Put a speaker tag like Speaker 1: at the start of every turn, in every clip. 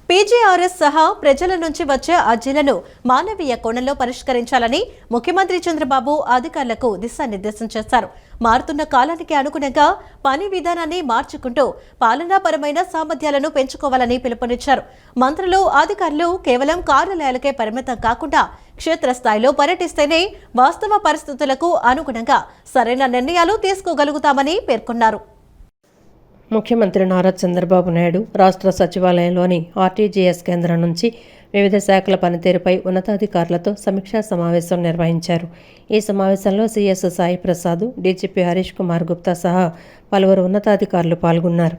Speaker 1: PGRS సహా ప్రజల నుంచి వచ్చే అర్జీలను మానవీయ కోణంలో పరిష్కరించాలని ముఖ్యమంత్రి చంద్రబాబు అధికారులకు దిశానిర్దేశం చేశారు. మారుతున్న కాలానికి అనుగుణంగా పని విధానాన్ని మార్చుకుంటూ పాలనాపరమైన సామర్థ్యాలను పెంచుకోవాలని పిలుపునిచ్చారు. మంత్రులు, అధికారులు కేవలం కార్యాలయాలకే పరిమితం కాకుండా క్షేత్రస్థాయిలో పర్యటిస్తేనే వాస్తవ పరిస్థితులకు అనుగుణంగా సరైన నిర్ణయాలు తీసుకోగలుగుతామని పేర్కొన్నారు.
Speaker 2: ముఖ్యమంత్రి నారా చంద్రబాబు నాయుడు రాష్ట్ర సచివాలయంలోని ఆర్టీజీఎస్ కేంద్రం నుంచి వివిధ శాఖల పనితీరుపై ఉన్నతాధికారులతో సమీక్షా సమావేశం నిర్వహించారు. ఈ సమావేశంలో సీఎస్ సాయి ప్రసాద్, డీజీపీ హరీష్ కుమార్ గుప్తా సహా పలువురు ఉన్నతాధికారులు పాల్గొన్నారు.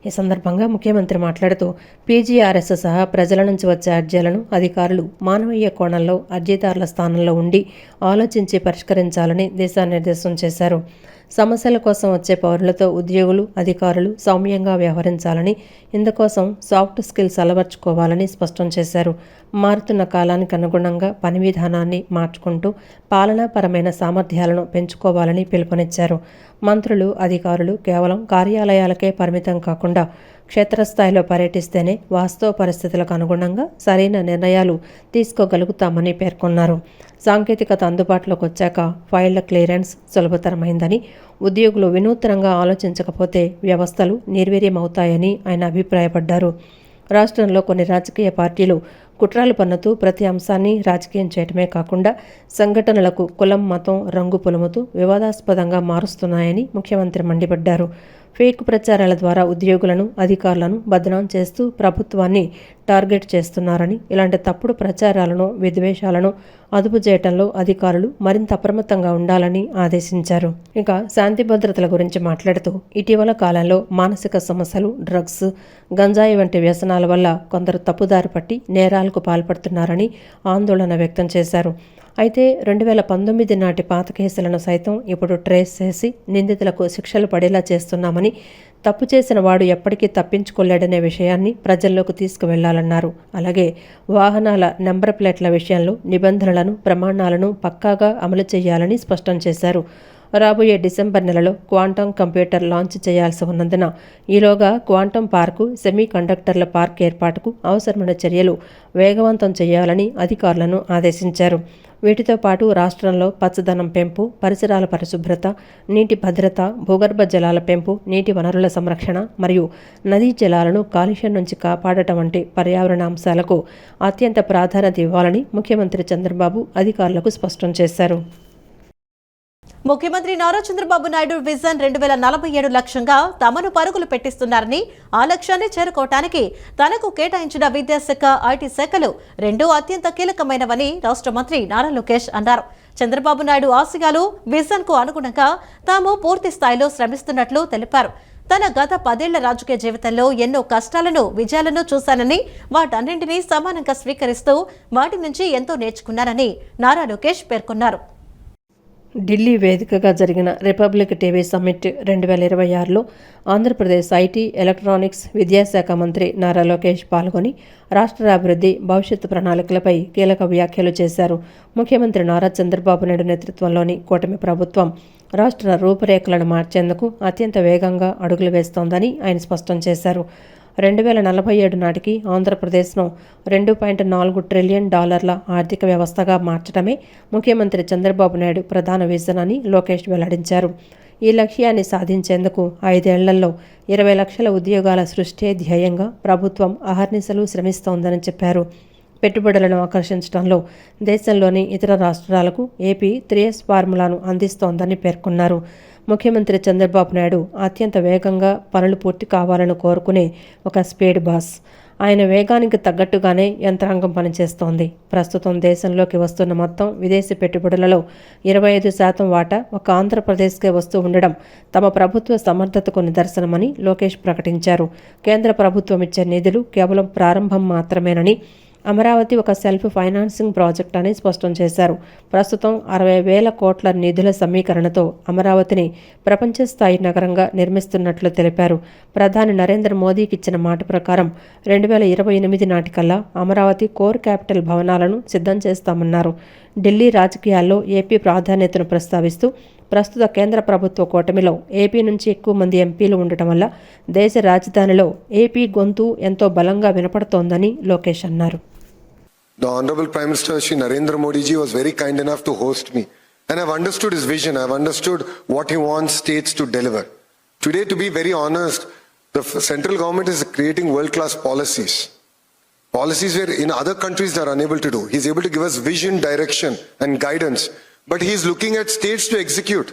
Speaker 2: ఈ సందర్భంగా ముఖ్యమంత్రి మాట్లాడుతూ పీజీఆర్ఎస్ సహా ప్రజల నుంచి వచ్చే అర్జీలను అధికారులు మానవీయ కోణంలో అర్జీదారుల స్థానంలో ఉండి ఆలోచించి పరిష్కరించాలని దిశానిర్దేశం చేశారు. సమస్యల కోసం వచ్చే పౌరులతో ఉద్యోగులు, అధికారులు సౌమ్యంగా వ్యవహరించాలని, ఇందుకోసం సాఫ్ట్ స్కిల్స్ అలవర్చుకోవాలని స్పష్టం చేశారు. మారుతున్న కాలానికి అనుగుణంగా పని విధానాన్ని మార్చుకుంటూ పాలనాపరమైన సామర్థ్యాలను పెంచుకోవాలని పిలుపునిచ్చారు. మంత్రులు, అధికారులు కేవలం కార్యాలయాలకే పరిమితం కాకుండా క్షేత్రస్థాయిలో పర్యటిస్తేనే వాస్తవ పరిస్థితులకు అనుగుణంగా సరైన నిర్ణయాలు తీసుకోగలుగుతామని పేర్కొన్నారు. సాంకేతికత అందుబాటులోకి వచ్చాక ఫైళ్ల క్లియరెన్స్ సులభతరమైందని, ఉద్యోగులు వినూత్నంగా ఆలోచించకపోతే వ్యవస్థలు నిర్వీర్యమవుతాయని ఆయన అభిప్రాయపడ్డారు. రాష్ట్రంలో కొన్ని రాజకీయ పార్టీలు కుట్రలు పన్నుతూ ప్రతి అంశాన్ని రాజకీయం చేయటమే కాకుండా సంఘటనలకు కులం, మతం, రంగు పులుముతూ వివాదాస్పదంగా మారుస్తున్నాయని ముఖ్యమంత్రి మండిపడ్డారు. ఫేక్ ప్రచారాల ద్వారా ఉద్యోగులను, అధికారులను బదనాం చేస్తూ ప్రభుత్వాన్ని టార్గెట్ చేస్తున్నారని, ఇలాంటి తప్పుడు ప్రచారాలను, విద్వేషాలను అదుపు చేయడంలో అధికారులు మరింత అప్రమత్తంగా ఉండాలని ఆదేశించారు. ఇక శాంతి భద్రతల గురించి మాట్లాడుతూ ఇటీవల కాలంలో మానసిక సమస్యలు, డ్రగ్స్, గంజాయి వంటి వ్యసనాల వల్ల కొందరు తప్పుదారి పట్టి నేరాలకు పాల్పడుతున్నారని ఆందోళన వ్యక్తం చేశారు. అయితే 2019 నాటి పాత కేసులను సైతం ఇప్పుడు ట్రేస్ చేసి నిందితులకు శిక్షలు పడేలా చేస్తున్నామని, తప్పు చేసిన వాడు ఎప్పటికీ తప్పించుకోలేడనే విషయాన్ని ప్రజల్లోకి తీసుకువెళ్లాలన్నారు. అలాగే వాహనాల నెంబర్ ప్లేట్ల విషయంలో నిబంధనలను, ప్రమాణాలను పక్కాగా అమలు చేయాలని స్పష్టం చేశారు. రాబోయే డిసెంబర్ నెలలో క్వాంటమ్ కంప్యూటర్ లాంచ్ చేయాల్సి ఉన్నందున ఈలోగా క్వాంటమ్ పార్కు, సెమీ కండక్టర్ల పార్క్ ఏర్పాటుకు అవసరమైన చర్యలు వేగవంతం చేయాలని అధికారులను ఆదేశించారు. వీటితో పాటు రాష్ట్రంలో పచ్చదనం పెంపు, పరిసరాల పరిశుభ్రత, నీటి భద్రత, భూగర్భ జలాల పెంపు, నీటి వనరుల సంరక్షణ మరియు నదీ జలాలను కాలుష్యం నుంచి కాపాడటం వంటి పర్యావరణ అంశాలకు అత్యంత ప్రాధాన్యత ఇవ్వాలని ముఖ్యమంత్రి చంద్రబాబు అధికారులకు స్పష్టం చేశారు.
Speaker 1: ముఖ్యమంత్రి నారా చంద్రబాబు నాయుడు విజన్ 2047 లక్ష్యంగా తమను పరుగులు పెట్టిస్తున్నారని, ఆ లక్ష్యాన్ని చేరుకోవటానికి తనకు కేటాయించిన విద్యాశాఖ, ఐటీ శాఖలు రెండూ అత్యంత కీలకమైనవని రాష్ట్ర మంత్రి నారా లోకేష్ అన్నారు. చంద్రబాబు నాయుడు ఆశయాలు, విజన్ కు అనుగుణంగా తాము పూర్తి స్థాయిలో శ్రమిస్తున్నట్లు తెలిపారు. తన గత 10 ఏళ్ల రాజకీయ జీవితంలో ఎన్నో కష్టాలను, విజయాలను చూశానని, వాటన్నింటినీ సమానంగా స్వీకరిస్తూ వాటి నుంచి ఎంతో నేర్చుకున్నారని నారా లోకేష్ పేర్కొన్నారు.
Speaker 2: ఢిల్లీ వేదికగా జరిగిన రిపబ్లిక్ టీవీ సమ్మిట్ 2026లో ఆంధ్రప్రదేశ్ ఐటీ, ఎలక్ట్రానిక్స్, విద్యాశాఖ మంత్రి నారా లోకేష్ పాల్గొని రాష్ట్ర అభివృద్ధి, భవిష్యత్తు ప్రణాళికలపై కీలక వ్యాఖ్యలు చేశారు. ముఖ్యమంత్రి నారా చంద్రబాబు నాయుడు నేతృత్వంలోని కూటమి ప్రభుత్వం రాష్ట్ర రూపురేఖలను మార్చేందుకు అత్యంత వేగంగా అడుగులు వేస్తోందని ఆయన స్పష్టం చేశారు. 2047 నాటికి ఆంధ్రప్రదేశ్ను $2.4 ట్రిలియన్ ఆర్థిక వ్యవస్థగా మార్చడమే ముఖ్యమంత్రి చంద్రబాబు నాయుడు ప్రధాన విజన్ అని లోకేష్ వెల్లడించారు. ఈ లక్ష్యాన్ని సాధించేందుకు 5 ఏళ్లలో 20 లక్షల ఉద్యోగాల సృష్టి ధ్యేయంగా ప్రభుత్వం అహర్నిశలు శ్రమిస్తోందని చెప్పారు. పెట్టుబడులను ఆకర్షించడంలో దేశంలోని ఇతర రాష్ట్రాలకు ఏపీ 3S ఫార్ములాను అందిస్తోందని పేర్కొన్నారు. ముఖ్యమంత్రి చంద్రబాబు నాయుడు అత్యంత వేగంగా పనులు పూర్తి కావాలని కోరుకునే ఒక స్పీడ్ బాస్. ఆయన వేగానికి తగ్గట్టుగానే యంత్రాంగం పనిచేస్తోంది. ప్రస్తుతం దేశంలోకి వస్తున్న మొత్తం విదేశీ పెట్టుబడులలో 25% వాటా ఒక ఆంధ్రప్రదేశ్కే వస్తూ ఉండడం తమ ప్రభుత్వ సమర్థతకు నిదర్శనమని లోకేష్ ప్రకటించారు. కేంద్ర ప్రభుత్వం ఇచ్చే నిధులు కేవలం ప్రారంభం మాత్రమేనని, అమరావతి ఒక సెల్ఫ్ ఫైనాన్సింగ్ ప్రాజెక్ట్ అని స్పష్టం చేశారు. ప్రస్తుతం 60,000 కోట్ల నిధుల సమీకరణతో అమరావతిని ప్రపంచ స్థాయి నగరంగా నిర్మిస్తున్నట్లు తెలిపారు. ప్రధాని నరేంద్ర మోదీకి ఇచ్చిన మాట ప్రకారం 2028 నాటికల్లా అమరావతి కోర్ క్యాపిటల్ భవనాలను సిద్ధం చేస్తామన్నారు. ఢిల్లీ రాజకీయాల్లో ఏపీ ప్రాధాన్యతను ప్రస్తావిస్తూ ప్రస్తుత కేంద్ర ప్రభుత్వ కూటమిలో ఏపీ నుంచి ఎక్కువ మంది ఎంపీలు ఉండటం వల్ల దేశ రాజధానిలో ఏపీ గొంతు ఎంతో బలంగా వినపడుతోందని లోకేష్ అన్నారు.
Speaker 3: The Honorable Prime Minister Shri Narendra Modi ji was very kind enough to host me. And I've understood his vision. I've understood what he wants states to deliver. Today, to be very honest, the central government is creating world-class policies. Policies where in other countries they are unable to do. He's able to give us vision, direction and guidance. But he's looking at states to execute.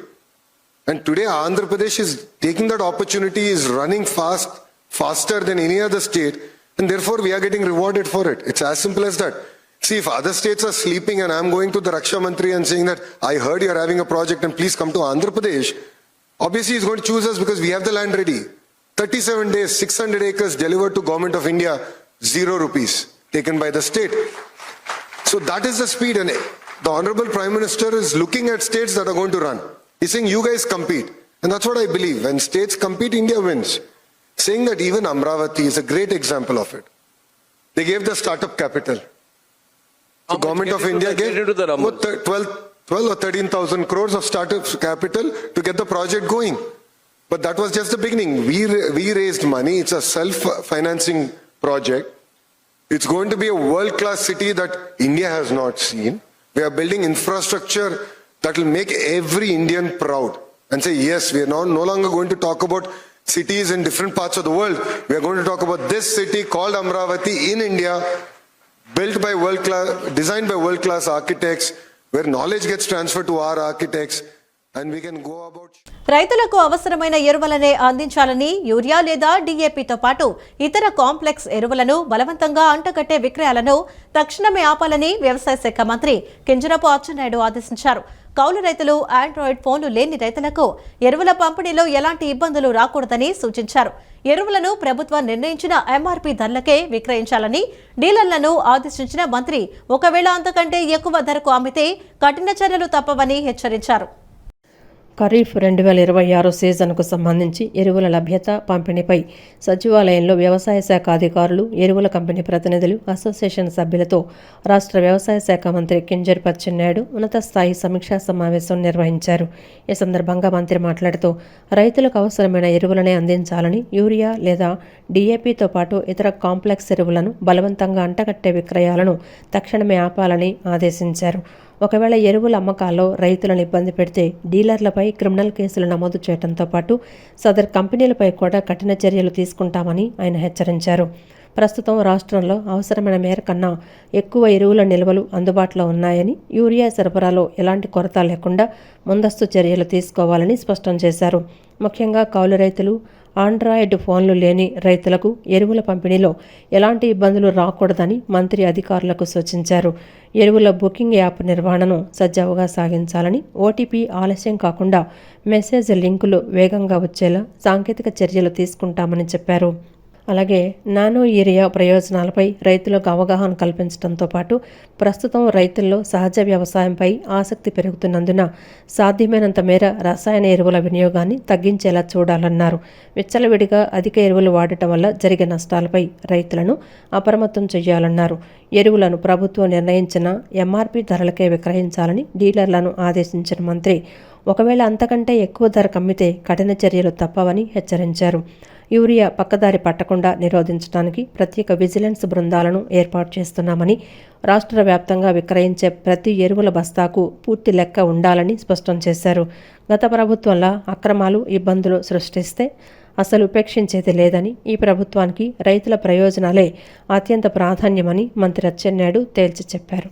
Speaker 3: And today Andhra Pradesh is taking that opportunity, is running faster than any other state. And therefore we are getting rewarded for it. It's as simple as that. See, if other states are sleeping and I'm going to the Raksha Mantri and saying that I heard you're having a project and please come to Andhra Pradesh, obviously he's going to choose us because we have the land ready. 37 days, 600 acres delivered to Government of India, 0 rupees taken by the state. So that is the speed, and the Honorable Prime Minister is looking at states that are going to run. He's saying you guys compete. And that's what I believe. When states compete, India wins. Saying that even Amravati is a great example of it. They gave the startup capital. The Government of India gave 12 or 13,000 crores of startup capital to get the project going. But that was just the beginning. We raised money. It's a self-financing project. It's going to be a world-class city that India has not seen. We are building infrastructure that will make every Indian proud and say, yes, we are no longer going to talk about cities in different parts of the world. We are going to talk about this city called Amravati in India, built by world-class, designed by world-class architects, where knowledge gets transferred to our architects, and we can go about.
Speaker 1: రైతులకు అవసరమైన ఎరువులనే అందించాలని urea లేదా డీఏపీతో పాటు ఇతర complex ఎరువులను బలవంతంగా అంటగట్టే విక్రయాలను తక్షణమే ఆపాలని వ్యవసాయ శాఖ మంత్రి కింజరాపు అచ్చెన్నాయుడు ఆదేశించారు. కౌలు రైతులు, ఆండ్రాయిడ్ ఫోన్లు లేని రైతులకు ఎరువుల పంపిణీలో ఎలాంటి ఇబ్బందులు రాకూడదని సూచించారు. ఎరువులను ప్రభుత్వం నిర్ణయించిన ఎంఆర్పీ ధరలకే విక్రయించాలని డీలర్లను ఆదేశించిన మంత్రి ఒకవేళ అంతకంటే ఎక్కువ ధరకు అమ్మితే కఠిన చర్యలు తప్పవని హెచ్చరించారు.
Speaker 2: ఖరీఫ్ 2026 సీజన్కు సంబంధించి ఎరువుల లభ్యత, పంపిణీపై సచివాలయంలో వ్యవసాయ శాఖ అధికారులు, ఎరువుల కంపెనీ ప్రతినిధులు, అసోసియేషన్ సభ్యులతో రాష్ట్ర వ్యవసాయ శాఖ మంత్రి కింజరాపు అచ్చెన్నాయుడు ఉన్నత స్థాయి సమీక్షా సమావేశం నిర్వహించారు. ఈ సందర్భంగా మంత్రి మాట్లాడుతూ రైతులకు అవసరమైన ఎరువులనే అందించాలని, యూరియా లేదా డీఏపీతో పాటు ఇతర కాంప్లెక్స్ ఎరువులను బలవంతంగా అంటగట్టే విక్రయాలను తక్షణమే ఆపాలని ఆదేశించారు. ఒకవేళ ఎరువుల అమ్మకాల్లో రైతులను ఇబ్బంది పెడితే డీలర్లపై క్రిమినల్ కేసులు నమోదు చేయడంతో పాటు సదర్ కంపెనీలపై కూడా కఠిన చర్యలు తీసుకుంటామని ఆయన హెచ్చరించారు. ప్రస్తుతం రాష్ట్రంలో అవసరమైన మేర కన్నా ఎక్కువ ఎరువుల నిల్వలు అందుబాటులో ఉన్నాయని, యూరియా సరఫరాలో ఎలాంటి కొరత లేకుండా ముందస్తు చర్యలు తీసుకోవాలని స్పష్టం చేశారు. ముఖ్యంగా కౌలు రైతులు, ఆండ్రాయిడ్ ఫోన్లు లేని రైతులకు ఎరువుల పంపిణీలో ఎలాంటి ఇబ్బందులు రాకూడదని మంత్రి అధికారులకు సూచించారు. ఎరువుల బుకింగ్ యాప్ నిర్వహణను సజావుగా సాగించాలని, ఓటీపీ ఆలస్యం కాకుండా మెసేజ్ లింకులు వేగంగా వచ్చేలా సాంకేతిక చర్యలు తీసుకుంటామని చెప్పారు. అలాగే నానో యూరియా ప్రయోజనాలపై రైతులకు అవగాహన కల్పించడంతో పాటు ప్రస్తుతం రైతుల్లో సహజ వ్యవసాయంపై ఆసక్తి పెరుగుతున్నందున సాధ్యమైనంత మేర రసాయన ఎరువుల వినియోగాన్ని తగ్గించేలా చూడాలన్నారు. విచ్చలవిడిగా అధిక ఎరువులు వాడటం వల్ల జరిగే నష్టాలపై రైతులను అప్రమత్తం చేయాలన్నారు. ఎరువులను ప్రభుత్వం నిర్ణయించిన ఎంఆర్పీ ధరలకే విక్రయించాలని డీలర్లను ఆదేశించిన మంత్రి ఒకవేళ అంతకంటే ఎక్కువ ధరకు అమ్మితే కఠిన చర్యలు తప్పవని హెచ్చరించారు. యూరియా పక్కదారి పట్టకుండా నిరోధించడానికి ప్రత్యేక విజిలెన్స్ బృందాలను ఏర్పాటు చేస్తున్నామని, రాష్ట్ర వ్యాప్తంగా విక్రయించే ప్రతి ఎరువుల బస్తాకు పూర్తి లెక్క ఉండాలని స్పష్టం చేశారు. గత ప్రభుత్వంలో అక్రమాలు, ఇబ్బందులు సృష్టిస్తే అసలు ఉపేక్షించేది లేదని, ఈ ప్రభుత్వానికి రైతుల ప్రయోజనాలే అత్యంత ప్రాధాన్యమని మంత్రి అచ్చెన్నాయుడు తేల్చి చెప్పారు.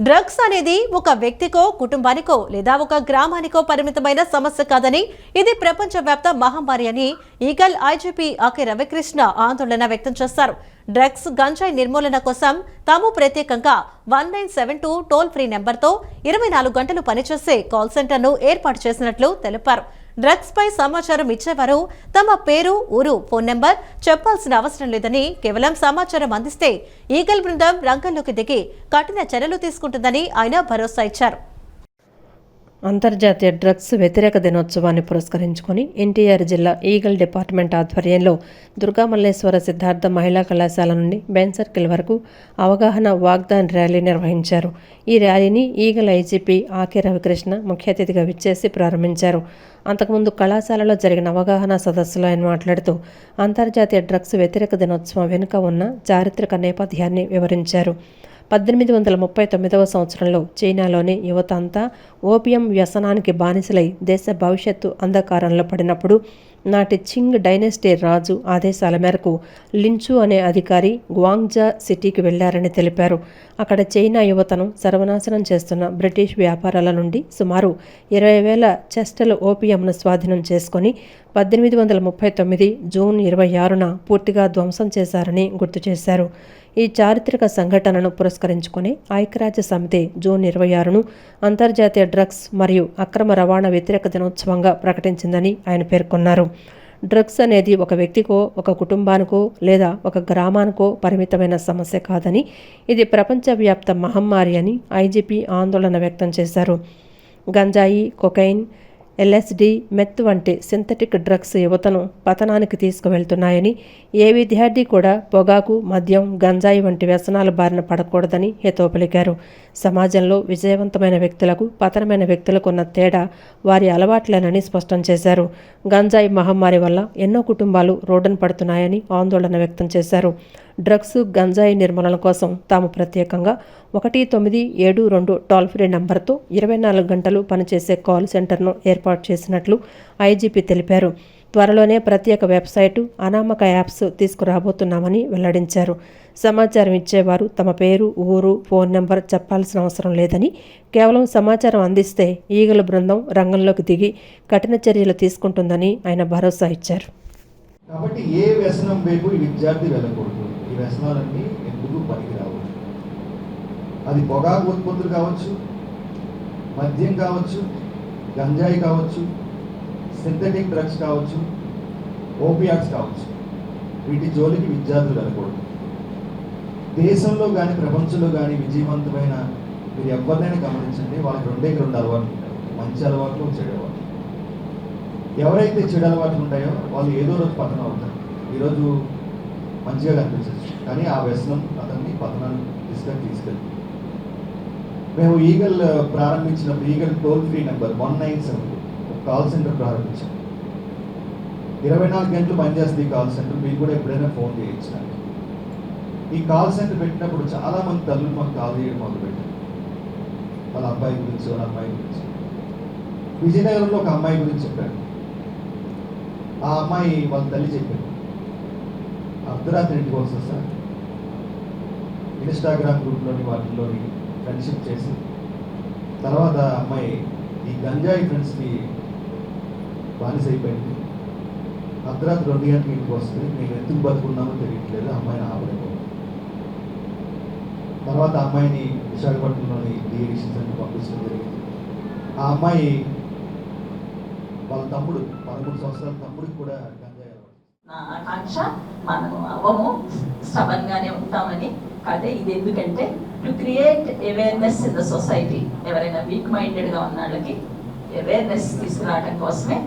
Speaker 1: డ్రగ్స్ అనేది ఒక వ్యక్తికో, కుటుంబానికో లేదా ఒక గ్రామానికో పరిమితమైన సమస్య కాదని, ఇది ప్రపంచవ్యాప్త మహమ్మారి అని ఈగల్ ఐజీపీ ఆకే రవికృష్ణ ఆందోళన వ్యక్తం చేశారు. డ్రగ్స్, గంజాయి నిర్మూలన కోసం తాము ప్రత్యేకంగా 1972 టోల్ ఫ్రీ నెంబర్తో 24 గంటలు పనిచేసే కాల్ సెంటర్ను ఏర్పాటు చేసినట్లు తెలిపారు. డ్రగ్స్ పై సమాచారం ఇచ్చేవారు తమ పేరు, ఊరు, ఫోన్ నెంబర్ చెప్పాల్సిన అవసరం లేదని, కేవలం సమాచారం అందిస్తే ఈగల్ బృందం రంగంలోకి దిగి కఠిన చర్యలు తీసుకుంటుందని ఆయన భరోసా ఇచ్చారు.
Speaker 2: అంతర్జాతీయ డ్రగ్స్ వ్యతిరేక దినోత్సవాన్ని పురస్కరించుకొని ఎన్టీఆర్ జిల్లా ఈగల్ డిపార్ట్మెంట్ ఆధ్వర్యంలో దుర్గామల్లేశ్వర సిద్ధార్థ మహిళా కళాశాల నుండి బెన్ సర్కిల్ వరకు అవగాహన వాగ్దాన్ ర్యాలీ నిర్వహించారు. ఈ ర్యాలీని ఈగల్ ఐజీపీ ఆకే రవికృష్ణ ముఖ్య అతిథిగా విచ్చేసి ప్రారంభించారు. అంతకుముందు కళాశాలలో జరిగిన అవగాహన సదస్సులో ఆయన మాట్లాడుతూ అంతర్జాతీయ డ్రగ్స్ వ్యతిరేక దినోత్సవం వెనుక ఉన్న చారిత్రక నేపథ్యాన్ని వివరించారు. 1839 సంవత్సరంలో చైనాలోని యువత అంతా ఓపియం వ్యసనానికి బానిసలై దేశ భవిష్యత్తు అంధకారంలో పడినప్పుడు నాటి చింగ్ డైనెస్టీ రాజు ఆదేశాల మేరకు లించు అనే అధికారి గ్వాంగ్జా సిటీకి వెళ్లారని తెలిపారు. అక్కడ చైనా యువతను సర్వనాశనం చేస్తున్న బ్రిటిష్ వ్యాపారాల నుండి సుమారు 20,000 చెస్టల్ ఓపియంను స్వాధీనం చేసుకుని 1839 జూన్ 26న పూర్తిగా ధ్వంసం చేశారని గుర్తు చేశారు. ఈ చారిత్రక సంఘటనను పురస్కరించుకుని ఐక్యరాజ్య సమితి జూన్ 26ను అంతర్జాతీయ డ్రగ్స్ మరియు అక్రమ రవాణా వ్యతిరేక దినోత్సవంగా ప్రకటించిందని ఆయన పేర్కొన్నారు. డ్రగ్స్ అనేది ఒక వ్యక్తికో, ఒక కుటుంబానికో లేదా ఒక గ్రామానికో పరిమితమైన సమస్య కాదని, ఇది ప్రపంచవ్యాప్త మహమ్మారి అని ఐజీపీ ఆందోళన వ్యక్తం చేశారు. గంజాయి, కొకైన్, LSD, మెత్ వంటి సింథటిక్ డ్రగ్స్ యువతను పతనానికి తీసుకువెళ్తున్నాయని, ఏ విద్యార్థి కూడా పొగాకు, మద్యం, గంజాయి వంటి వ్యసనాల బారిన పడకూడదని హితవు పలికారు. సమాజంలో విజయవంతమైన వ్యక్తులకు, పతనమైన వ్యక్తులకు ఉన్న తేడా వారి అలవాట్లేనని స్పష్టం చేశారు. గంజాయి మహమ్మారి వల్ల ఎన్నో కుటుంబాలు రోడ్డున పడుతున్నాయని ఆందోళన వ్యక్తం చేశారు. డ్రగ్స్, గంజాయి నిర్మూలన కోసం తాము ప్రత్యేకంగా 1972 టోల్ ఫ్రీ నంబర్తో 24 గంటలు పనిచేసే కాల్ సెంటర్ను ఏర్పాటు చేసినట్లు ఐజీపీ తెలిపారు. త్వరలోనే ప్రత్యేక వెబ్సైటు, అనామక యాప్స్ తీసుకురాబోతున్నామని వెల్లడించారు. సమాచారం ఇచ్చేవారు తమ పేరు, ఊరు, ఫోన్ నెంబర్ చెప్పాల్సిన అవసరం లేదని, కేవలం సమాచారం అందిస్తే ఈగల బృందం రంగంలోకి దిగి కఠిన చర్యలు తీసుకుంటుందని ఆయన భరోసా ఇచ్చారు.
Speaker 4: కాబట్టి ఏ వ్యసనం వైపు ఈ విద్యార్థి వెళ్ళకూడదు. ఈ వ్యసనాలన్నీ ఎందుకు పనికిరావు. అది పొగాకు ఉత్పత్తులు కావచ్చు, మద్యం కావచ్చు, గంజాయి కావచ్చు, సింథటిక్ డ్రగ్స్ కావచ్చు, ఓపియాట్స్ కావచ్చు. వీటి జోలికి విద్యార్థులు వెళ్ళకూడదు. దేశంలో కానీ ప్రపంచంలో కానీ విజయవంతమైన మీరు ఎవరినైనా గమనించండి, వాళ్ళకి రెండు అలవాట్లు ఉంటాయి. మంచి అలవాట్లు, చెడు అలవాట్లు. ఎవరైతే చెడు అలవాట్లు ఉంటాయో వాళ్ళు ఏదో రోజు పతనం అవుతారు. ఈరోజు మంచిగా కనిపించచ్చు, కానీ ఆ వ్యసనం అతన్ని పతనాన్ని తీసుకెళ్తుంది. మేము ఈగల్ ప్రారంభించినప్పుడు ఈగల్ టోల్ ఫ్రీ నెంబర్ 197 ఒక కాల్ సెంటర్ ప్రారంభించాం. 24 గంటలు పనిచేస్తుంది ఈ కాల్ సెంటర్. మీరు కూడా ఎప్పుడైనా ఫోన్ చేయించాలి. ఈ కాల్ సెంటర్ పెట్టినప్పుడు చాలామంది తల్లులు మాకు కాల్ చేయడం మొదలుపెట్టారు. వాళ్ళ అబ్బాయి గురించి, వాళ్ళ అమ్మాయి గురించి. విజయనగరంలో ఒక అమ్మాయి గురించి చెప్పారు. ఆ అమ్మాయి వాళ్ళ తల్లి చెప్పారు, అర్ధరాత్రి ఇంటికి వస్తుంది సార్, ఇన్స్టాగ్రామ్ గ్రూప్లోని వాటిల్లోని ఫ్రెండ్షిప్ చేసి తర్వాత అమ్మాయి ఈ గంజాయి ఫ్రెండ్స్కి బానిస అయిపోయింది. అర్ధరాత్రి 2 గంటలకు ఇంటికి వస్తుంది. నేను ఎందుకు బతుకున్నామో తెలియట్లేదు. అమ్మాయిని ఆపలేకపోయింది. తర్వాత అమ్మాయిని విశాఖపట్నంలోని డిఎడిషన్ సెంటర్ పంపించడం జరిగింది. ఆ అమ్మాయి వాళ్ళ తమ్ముడు 13 సంవత్సరాల తమ్ముడికి కూడా గంజాయి అలవాటు.
Speaker 5: నా ఆకాంక్ష మనము అవ్వము, స్టబన్గానే ఉంటామని. అదే ఇది ఎందుకంటే to create awareness in the society. ఎవరైనా వీక్ మైండెడ్గా ఉన్న వాళ్ళకి అవేర్నెస్ తీసుకురావడం కోసమే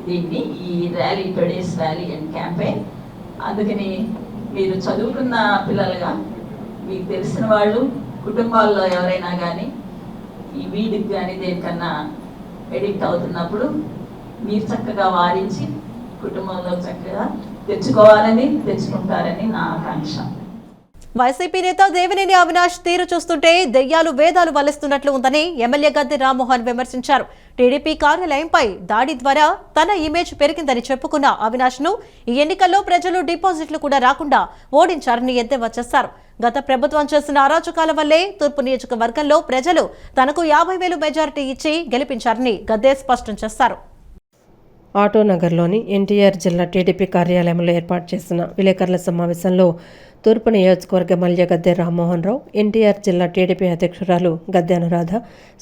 Speaker 5: దీన్ని ఈ rally, today's rally and campaign. అందుకని మీరు చదువుకున్న పిల్లలుగా మీకు తెలిసిన వాళ్ళు కుటుంబాల్లో ఎవరైనా కానీ ఈ వీడికి కానీ దేనికన్నా ఎడిక్ట్ అవుతున్నప్పుడు మీరు చక్కగా వారించి కుటుంబంలో చక్కగా తెచ్చుకుంటారని నా ఆకాంక్ష.
Speaker 1: వైసీపీ నేత దేవినేని అవినాష్ తీరు చూస్తుంటే దెయ్యాలు వేదాలు వల్లిస్తున్నట్లు ఉందని ఎమ్మెల్యే గద్దె రామ్మోహన్ విమర్శించారు. టీడీపీ కార్యాలయంపై దాడి ద్వారా తన ఇమేజ్ పెరిగిందని చెప్పుకున్న అవినాష్ ను ఈ ఎన్నికల్లో ప్రజలు డిపాజిట్లు కూడా రాకుండా ఓడించారని ఎద్దేవా చేశారు. గత ప్రభుత్వం చేసిన అరాచకాల వల్లే తూర్పు నియోజకవర్గంలో ప్రజలు తనకు 50,000 మెజారిటీ ఇచ్చి గెలిపించారని గద్దె స్పష్టం చేశారు.
Speaker 2: ఆటోనగర్లోని ఎన్టీఆర్ జిల్లా టీడీపీ కార్యాలయంలో ఏర్పాటు చేసిన విలేకరుల సమావేశంలో తూర్పు నియోజకవర్గ ఎమ్మెల్యే గద్దె రామ్మోహన్ రావు, ఎన్టీఆర్ జిల్లా టీడీపీ అధ్యక్షురాలు గద్దె Anuradha,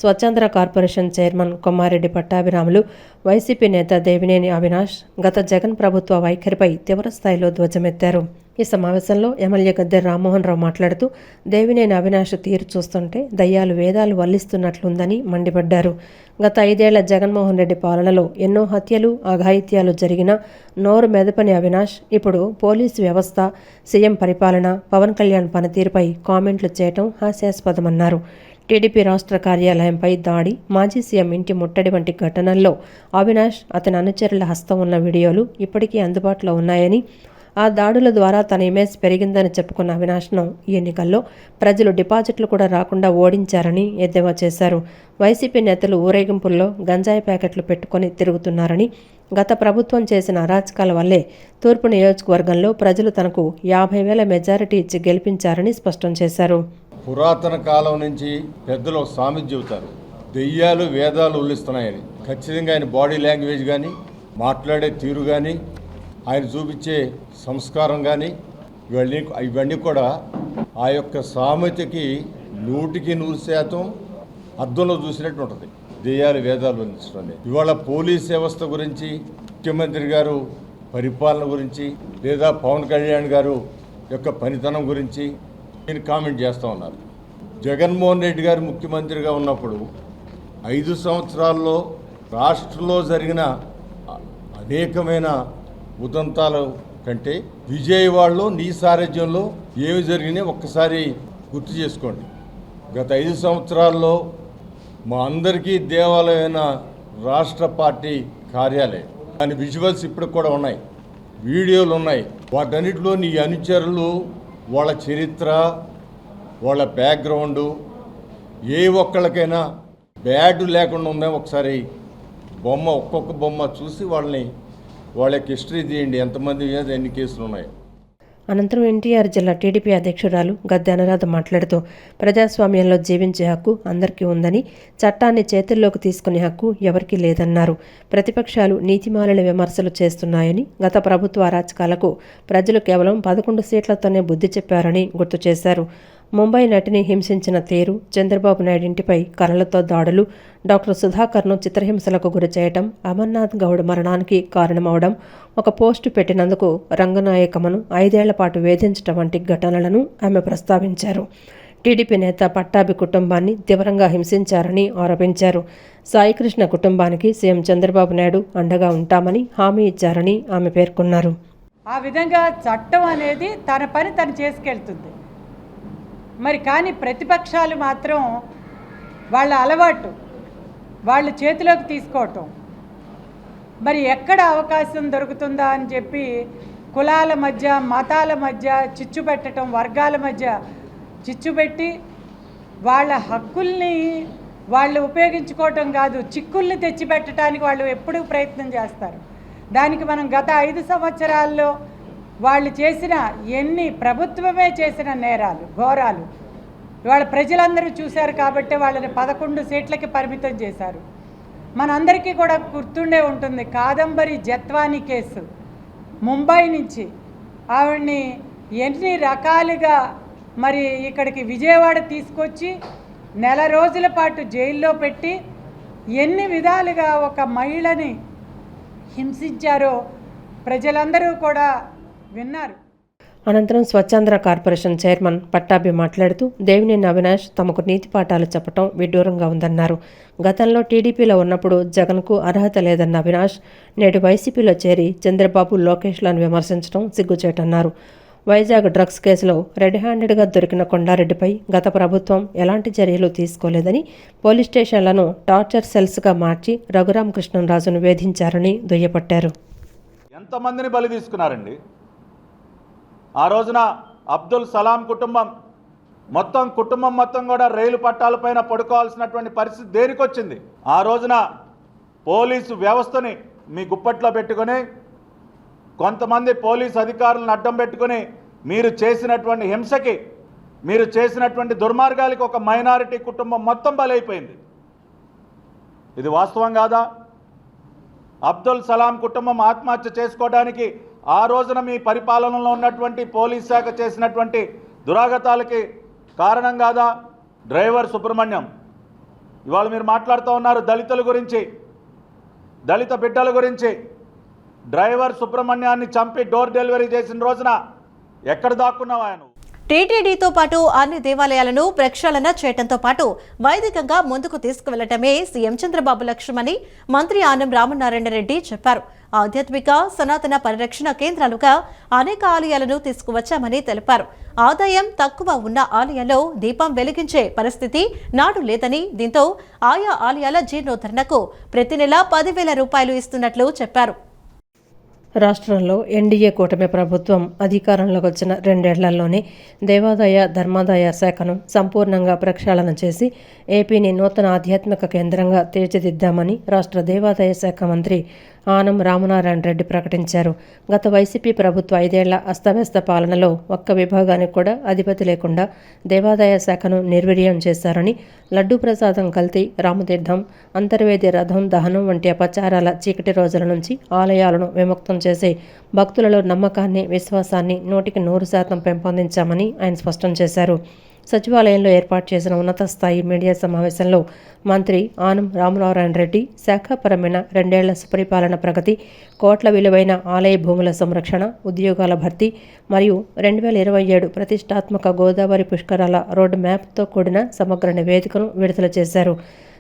Speaker 2: స్వచ్ఛంద్ర corporation chairman Kommareddy పట్టాభిరాములు, YCP నేత దేవినేని అవినాష్ గత జగన్ ప్రభుత్వ వైఖరిపై తీవ్రస్థాయిలో ధ్వజమెత్తారు. ఈ సమావేశంలో ఎమ్మెల్యే గద్దె రామ్మోహన్ రావు మాట్లాడుతూ దేవినేని అవినాష్ తీరు చూస్తుంటే దయ్యాలు వేదాలు వల్లిస్తున్నట్లుందని మండిపడ్డారు. గత 5 ఏళ్ల జగన్మోహన్ రెడ్డి పాలనలో ఎన్నో హత్యలు అఘాయిత్యాలు జరిగినా నోరు మెదపని అవినాష్ ఇప్పుడు పోలీసు వ్యవస్థ, సీఎం పరిపాలన, పవన్ కళ్యాణ్ పనితీరుపై కామెంట్లు చేయటం హాస్యాస్పదమన్నారు. టీడీపీ రాష్ట్ర కార్యాలయంపై దాడి, మాజీ సీఎం ఇంటి ముట్టడి వంటి ఘటనల్లో అవినాష్, అతని అనుచరుల హస్తం ఉన్న వీడియోలు ఇప్పటికీ అందుబాటులో ఉన్నాయని, ఆ దాడుల ద్వారా తన ఇమేజ్ పెరిగిందని చెప్పుకున్న అవినాష్ను ఈ ఎన్నికల్లో ప్రజలు డిపాజిట్లు కూడా రాకుండా ఓడించారని ఎద్దేవా చేశారు. వైసీపీ నేతలు ఊరేగింపుల్లో గంజాయి ప్యాకెట్లు పెట్టుకొని తిరుగుతున్నారని, గత ప్రభుత్వం చేసిన అరాచకాల వల్లే తూర్పు నియోజకవర్గంలో ప్రజలు తనకు 50,000 మెజారిటీ ఇచ్చి గెలిపించారని స్పష్టం చేశారు.
Speaker 6: పురాతన కాలం నుంచి పెద్దలు సామెత చెబుతారు, దెయ్యాలు వేదాలు ఉల్లిస్తున్నాయని. ఖచ్చితంగా ఆయన బాడీ లాంగ్వేజ్ కానీ, మాట్లాడే తీరు కానీ, ఆయన చూపించే సంస్కారం కానీ ఇవన్నీ కూడా ఆ యొక్క సామెతకి 100% అద్దంలో చూసినట్టు ఉంటుంది. దెయ్యాలు వేదాలు ఉల్లించడం. ఇవాళ పోలీస్ వ్యవస్థ గురించి, ముఖ్యమంత్రి గారు పరిపాలన గురించి, లేదా పవన్ కళ్యాణ్ గారు యొక్క పనితనం గురించి నేను కామెంట్ చేస్తూ ఉన్నారు. జగన్మోహన్ రెడ్డి గారు ముఖ్యమంత్రిగా ఉన్నప్పుడు 5 సంవత్సరాల్లో రాష్ట్రంలో జరిగిన అనేకమైన ఉదంతాల కంటే విజయవాడలో నీ సారథ్యంలో ఏమి జరిగినాయి ఒక్కసారి గుర్తు చేసుకోండి. గత 5 సంవత్సరాల్లో మా అందరికీ దేవాలయమైన రాష్ట్ర పార్టీ కార్యాలయం దాని విజువల్స్ ఇప్పుడు కూడా ఉన్నాయి, వీడియోలు ఉన్నాయి. వాటన్నిటిలో నీ అనుచరులు, వాళ్ళ చరిత్ర, వాళ్ళ బ్యాక్గ్రౌండు ఏ ఒక్కళ్ళకైనా బ్యాడ్ లేకుండా ఉందా ఒకసారి ఒక్కొక్క బొమ్మ చూసి వాళ్ళ యొక్క హిస్టరీ తీయండి, ఎంతమంది మీద ఎన్ని కేసులు ఉన్నాయి.
Speaker 2: అనంతరం ఎన్టీఆర్ జిల్లా టీడీపీ అధ్యక్షురాలు గద్దె అనురాధ మాట్లాడుతూ ప్రజాస్వామ్యంలో జీవించే హక్కు అందరికీ ఉందని, చట్టాన్ని చేతుల్లోకి తీసుకునే హక్కు ఎవరికీ లేదన్నారు. ప్రతిపక్షాలు నీతిమాలిన విమర్శలు చేస్తున్నాయని, గత ప్రభుత్వ అరాచకాలకు ప్రజలు కేవలం 11 సీట్లతోనే బుద్ధి చెప్పారని గుర్తు చేశారు. ముంబై నటిని హింసించిన తీరు, చంద్రబాబు నాయుడు ఇంటిపై కర్రలతో దాడులు, డాక్టర్ సుధాకర్ను చిత్రహింసలకు గురి చేయటం, అమర్నాథ్ గౌడ్ మరణానికి కారణమవడం, ఒక పోస్టు పెట్టినందుకు రంగనాయకమ్మను 5 ఏళ్ల పాటు వేధించడం వంటి ఘటనలను ఆమె ప్రస్తావించారు. టీడీపీ నేత పట్టాభి కుటుంబాన్ని తీవ్రంగా హింసించారని ఆరోపించారు. సాయికృష్ణ కుటుంబానికి సీఎం చంద్రబాబు నాయుడు అండగా ఉంటామని హామీ ఇచ్చారని ఆమె పేర్కొన్నారు.
Speaker 7: ఆ విధంగా చట్టం అనేది తన పని తను చేసుకెళ్తుంది. మరి కానీ ప్రతిపక్షాలు మాత్రం వాళ్ళ అలవాటు వాళ్ళు చేతిలోకి తీసుకోవటం, మరి ఎక్కడ అవకాశం దొరుకుతుందా అని చెప్పి కులాల మధ్య, మతాల మధ్య చిచ్చు పెట్టడం, వర్గాల మధ్య చిచ్చు పెట్టి వాళ్ళ హక్కుల్ని వాళ్ళు ఉపయోగించుకోవటం కాదు, చిక్కుల్ని తెచ్చిపెట్టడానికి వాళ్ళు ఎప్పుడూ ప్రయత్నం చేస్తారు. దానికి మనం గత 5 సంవత్సరాల్లో వాళ్ళు చేసిన ప్రభుత్వమే చేసిన నేరాలు, ఘోరాలు ఇవాళ ప్రజలందరూ చూశారు. కాబట్టి వాళ్ళని 11 సీట్లకి పరిమితం చేశారు. మనందరికీ కూడా గుర్తుండే ఉంటుంది కాదంబరి జత్వానీ కేసు. ముంబై నుంచి ఆవిడ్ని ఎన్ని రకాలుగా మరి ఇక్కడికి విజయవాడ తీసుకొచ్చి నెల రోజుల పాటు జైల్లో పెట్టి ఎన్ని విధాలుగా ఒక మహిళని హింసించారో ప్రజలందరూ కూడా విన్నారు.
Speaker 2: అనంతరం స్వచ్ఛాంధ్ర కార్పొరేషన్ చైర్మన్ పట్టాభి మాట్లాడుతూ దేవినేని అవినాష్ తమకు నీతి పాఠాలు చెప్పడం విడ్డూరంగా ఉందన్నారు. గతంలో టీడీపీలో ఉన్నప్పుడు జగన్కు అర్హత లేదన్న అవినాష్ నేడు వైసీపీలో చేరి చంద్రబాబు, లోకేష్లను విమర్శించడం సిగ్గుచేటన్నారు. వైజాగ్ డ్రగ్స్ కేసులో రెడ్ హ్యాండెడ్గా దొరికిన కొండారెడ్డిపై గత ప్రభుత్వం ఎలాంటి చర్యలు తీసుకోలేదని, పోలీస్ స్టేషన్లను టార్చర్ సెల్స్గా మార్చి రఘురామకృష్ణరాజును వేధించారని దుయ్యపట్టారు.
Speaker 8: ఎంతమందిని బలి తీసుకున్నారండి? ఆ రోజున అబ్దుల్ సలాం కుటుంబం మొత్తం కూడా రైలు పట్టాలపైన పడుకోవాల్సినటువంటి పరిస్థితి దేనికొచ్చింది? ఆ రోజున పోలీసు వ్యవస్థని మీ గుప్పట్లో పెట్టుకొని, కొంతమంది పోలీసు అధికారులను అడ్డం పెట్టుకొని మీరు చేసినటువంటి హింసకి, మీరు చేసినటువంటి దుర్మార్గాలకి ఒక మైనారిటీ కుటుంబం మొత్తం బలైపోయింది. ఇది వాస్తవం కాదా? అబ్దుల్ సలాం కుటుంబం ఆత్మహత్య చేసుకోవడానికి ఆ రోజున మీ పరిపాలనలో ఉన్నటువంటి పోలీస్ శాఖ చేసినటువంటి దురాగతాలకి కారణం కాదా? డ్రైవర్ సుబ్రహ్మణ్యం, ఇవాళ మీరు మాట్లాడుతూ ఉన్నారు దళితుల గురించి, దళిత బిడ్డల గురించి. డ్రైవర్ సుబ్రహ్మణ్యాన్ని చంపి డోర్ డెలివరీ చేసిన రోజున ఎక్కడ దాక్కున్నావా నువ్వు?
Speaker 1: టీటీడీతో పాటు అన్ని దేవాలయాలను ప్రక్షాళన చేయడంతో పాటు వైదికంగా ముందుకు తీసుకువెళ్లటమే సీఎం చంద్రబాబు లక్ష్యమని మంత్రి ఆనం రామనారాయణ రెడ్డి చెప్పారు. ఆధ్యాత్మిక సనాతన పరిరక్షణ కేంద్రాలుగా అనేక ఆలయాలను తీసుకువచ్చామని తెలిపారు. ఆదాయం తక్కువ ఉన్న ఆలయాల్లో దీపం వెలిగించే పరిస్థితి నాడు లేదని, దీంతో ఆయా ఆలయాల జీర్ణోద్ధరణకు ప్రతి నెల 10,000 రూపాయలు ఇస్తున్నట్లు చెప్పారు.
Speaker 2: రాష్ట్రంలో ఎన్డీఏ కూటమి ప్రభుత్వం అధికారంలోకి వచ్చిన 2 ఏళ్లలోనే దేవాదాయ ధర్మాదాయ శాఖను సంపూర్ణంగా ప్రక్షాళన చేసి ఏపీని నూతన ఆధ్యాత్మిక కేంద్రంగా తీర్చిదిద్దామని రాష్ట్ర దేవాదాయ శాఖ మంత్రి ఆనం రామనారాయణ రెడ్డి ప్రకటించారు. గత వైసీపీ ప్రభుత్వ 5 ఏళ్ల అస్తవ్యస్త పాలనలో ఒక్క విభాగానికి కూడా అధిపతి లేకుండా దేవాదాయ శాఖను నిర్వీర్యం చేశారని, లడ్డూ ప్రసాదం కల్తీ, రామతీర్థం, అంతర్వేది రథం దహనం వంటి అపచారాల చీకటి రోజుల నుంచి ఆలయాలను విముక్తం చేసి భక్తులలో నమ్మకాన్ని, విశ్వాసాన్ని 100% పెంపొందించామని ఆయన స్పష్టం చేశారు. సచివాలయంలో ఏర్పాటు చేసిన ఉన్నత స్థాయి మీడియా సమావేశంలో మంత్రి ఆనం రామనారాయణ రెడ్డి శాఖాపరమైన 2 ఏళ్ల సుపరిపాలన ప్రగతి, కోట్ల విలువైన ఆలయ భూముల సంరక్షణ, ఉద్యోగాల భర్తీ మరియు 2027 ప్రతిష్టాత్మక గోదావరి పుష్కరాల రోడ్ మ్యాప్తో కూడిన సమగ్ర నివేదికను విడుదల చేశారు.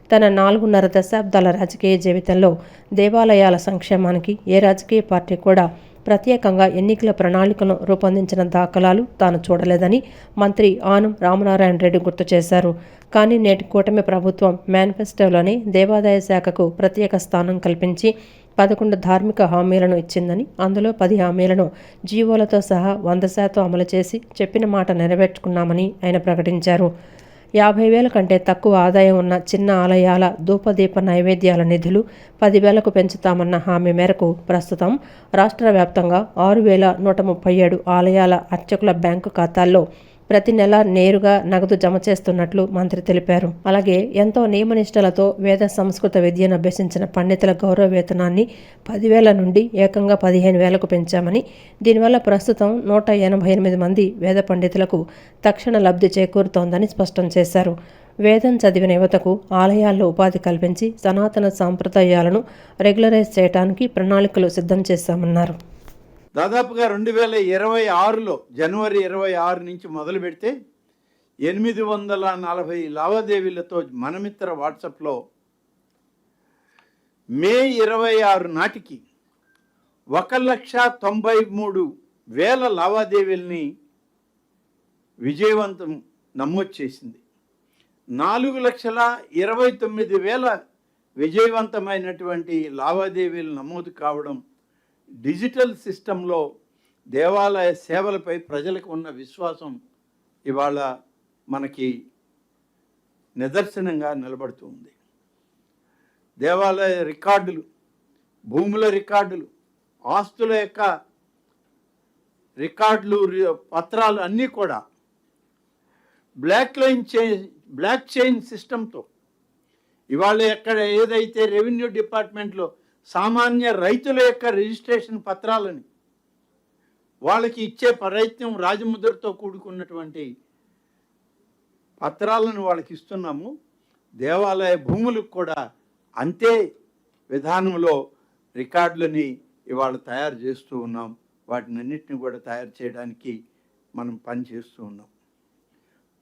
Speaker 2: తన 4.5 దశాబ్దాల రాజకీయ జీవితంలో దేవాలయాల సంక్షేమానికి ఏ రాజకీయ పార్టీ కూడా ప్రత్యేకంగా ఎన్నికల ప్రణాళికను రూపొందించిన దాఖలాలు తాను చూడలేదని మంత్రి ఆనం రామనారాయణ రెడ్డి గుర్తు చేశారు. కానీ నేటి కూటమి ప్రభుత్వం మేనిఫెస్టోలోనే దేవాదాయ శాఖకు ప్రత్యేక స్థానం కల్పించి 11 ధార్మిక హామీలను ఇచ్చిందని, అందులో 10 హామీలను జీవోలతో సహా 100% అమలు చేసి చెప్పిన మాట నెరవేర్చుకున్నామని ఆయన ప్రకటించారు. 50,000 కంటే తక్కువ ఆదాయం ఉన్న చిన్న ఆలయాల ధూపదీప నైవేద్యాల నిధులు 10,000కు పెంచుతామన్న హామీ మేరకు ప్రస్తుతం రాష్ట్ర వ్యాప్తంగా 6,137 ఆలయాల అర్చకుల బ్యాంకు ఖాతాల్లో ప్రతి నెల నేరుగా నగదు జమ చేస్తున్నట్లు మంత్రి తెలిపారు. అలాగే ఎంతో నియమనిష్టలతో వేద సంస్కృత విద్యను అభ్యసించిన పండితుల గౌరవ వేతనాన్ని 10,000 నుండి ఏకంగా 15,000కు పెంచామని, దీనివల్ల ప్రస్తుతం 188 మంది వేద పండితులకు తక్షణ లబ్ధి చేకూరుతోందని స్పష్టం చేశారు. వేదం చదివిన యువతకు ఆలయాల్లో ఉపాధి కల్పించి సనాతన సాంప్రదాయాలను రెగ్యులరైజ్ చేయడానికి ప్రణాళికలు సిద్ధం చేశామన్నారు.
Speaker 9: దాదాపుగా 2026లో జనవరి 26 నుంచి మొదలు పెడితే 840 లావాదేవీలతో మనమిత్ర వాట్సాప్లో మే 26 నాటికి 1,93,000 లావాదేవీలని విజయవంతం నమోదు చేసింది. 4,29,000 విజయవంతమైనటువంటి లావాదేవీలు నమోదు కావడం డిజిటల్ సిస్టంలో దేవాలయ సేవలపై ప్రజలకు ఉన్న విశ్వాసం ఇవాళ మనకి నిదర్శనంగా నిలబడుతుంది. దేవాలయ రికార్డులు, భూముల రికార్డులు, ఆస్తుల యొక్క రికార్డులు, పత్రాలు అన్నీ కూడా బ్లాక్ చైన్ సిస్టంతో ఇవాళ ఎక్కడ ఏదైతే రెవెన్యూ డిపార్ట్మెంట్లో సామాన్య రైతుల యొక్క రిజిస్ట్రేషన్ పత్రాలని వాళ్ళకి ఇచ్చే ప్రయత్నం, రాజముద్రతో కూడుకున్నటువంటి పత్రాలను వాళ్ళకి ఇస్తున్నాము. దేవాలయ భూములకు కూడా అంతే విధానంలో రికార్డులని ఇవాళ తయారు చేస్తూ ఉన్నాం. వాటిని అన్నిటిని కూడా తయారు చేయడానికి మనం పని చేస్తూ ఉన్నాం.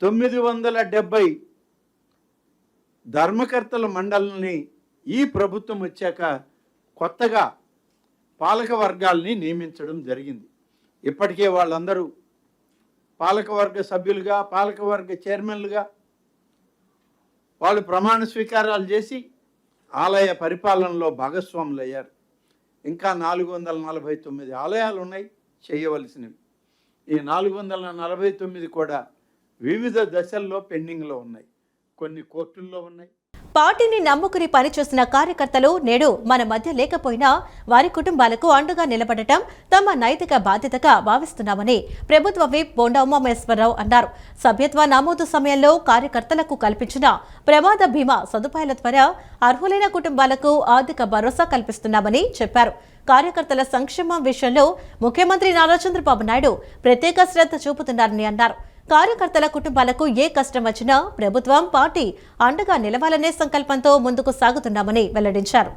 Speaker 9: 970 ధర్మకర్తల మండలిని ఈ ప్రభుత్వం వచ్చాక కొత్తగా పాలక వర్గాల్ని నియమించడం జరిగింది. ఇప్పటికే వాళ్ళందరూ పాలకవర్గ సభ్యులుగా, పాలకవర్గ చైర్మన్లుగా వాళ్ళు ప్రమాణ స్వీకారాలు చేసి ఆలయ పరిపాలనలో భాగస్వాములు అయ్యారు. ఇంకా 449 ఆలయాలు ఉన్నాయి చేయవలసినవి. ఈ 449 కూడా వివిధ దశల్లో పెండింగ్లో ఉన్నాయి. కొన్ని కోర్టుల్లో ఉన్నాయి.
Speaker 1: పార్టీని నమ్ముకుని పనిచేస్తున్న కార్యకర్తలు నేడు మన మధ్య లేకపోయినా వారి కుటుంబాలకు అండగా నిలబడటం తమ నైతిక బాధ్యతగా భావిస్తున్నామని ప్రభుత్వ విప్ బోండా ఉమామహేశ్వరరావు అన్నారు. సభ్యత్వ నమోదు సమయంలో కార్యకర్తలకు కల్పించిన ప్రమాద బీమా సదుపాయాల ద్వారా అర్హులైన కుటుంబాలకు ఆర్థిక భరోసా కల్పిస్తున్నామని చెప్పారు. కార్యకర్తల సంక్షేమం విషయంలో ముఖ్యమంత్రి నారా చంద్రబాబు నాయుడు ప్రత్యేక శ్రద్ధ చూపుతున్నారని అన్నారు. కార్యకర్తల కుటుంబాలకు ఏ కష్టం వచ్చినా ప్రభుత్వం, పార్టీ అండగా నిలవాలనే సంకల్పంతో ముందుకు సాగుతున్నామని వెల్లడించారు.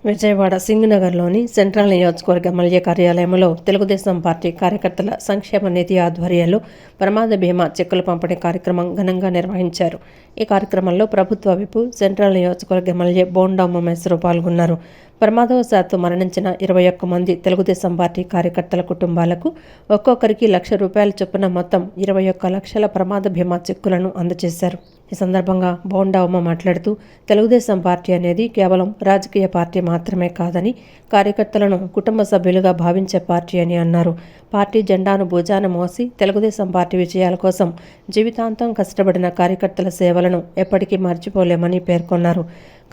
Speaker 2: విజయవాడ సింగనగర్లోని సెంట్రల్ నియోజకవర్గ ఎమ్మెల్యే కార్యాలయంలో తెలుగుదేశం పార్టీ కార్యకర్తల సంక్షేమ నిధి ఆధ్వర్యంలో ప్రమాద బీమా చెక్కుల పంపిణీ కార్యక్రమం ఘనంగా నిర్వహించారు. ఈ కార్యక్రమంలో ప్రభుత్వ విప్ సెంట్రల్ నియోజకవర్గ ఎమ్మెల్యే బోండా ఉమామహేశ్వరరావు పాల్గొన్నారు. ప్రమాదవశాత్తు మరణించిన 21 మంది తెలుగుదేశం పార్టీ కార్యకర్తల కుటుంబాలకు ఒక్కొక్కరికి ₹1,00,000 చొప్పున మొత్తం 21 లక్షల ప్రమాద బీమా చెక్కులను అందజేశారు. ఈ సందర్భంగా బోండా ఉమ మాట్లాడుతూ తెలుగుదేశం పార్టీ అనేది కేవలం రాజకీయ పార్టీ మాత్రమే కాదని, కార్యకర్తలను కుటుంబ సభ్యులుగా భావించే పార్టీ అని అన్నారు. పార్టీ జెండాను భుజాన మోసి తెలుగుదేశం పార్టీ విజయాల కోసం జీవితాంతం కష్టపడిన కార్యకర్తల సేవలను ఎప్పటికీ మర్చిపోలేమని పేర్కొన్నారు.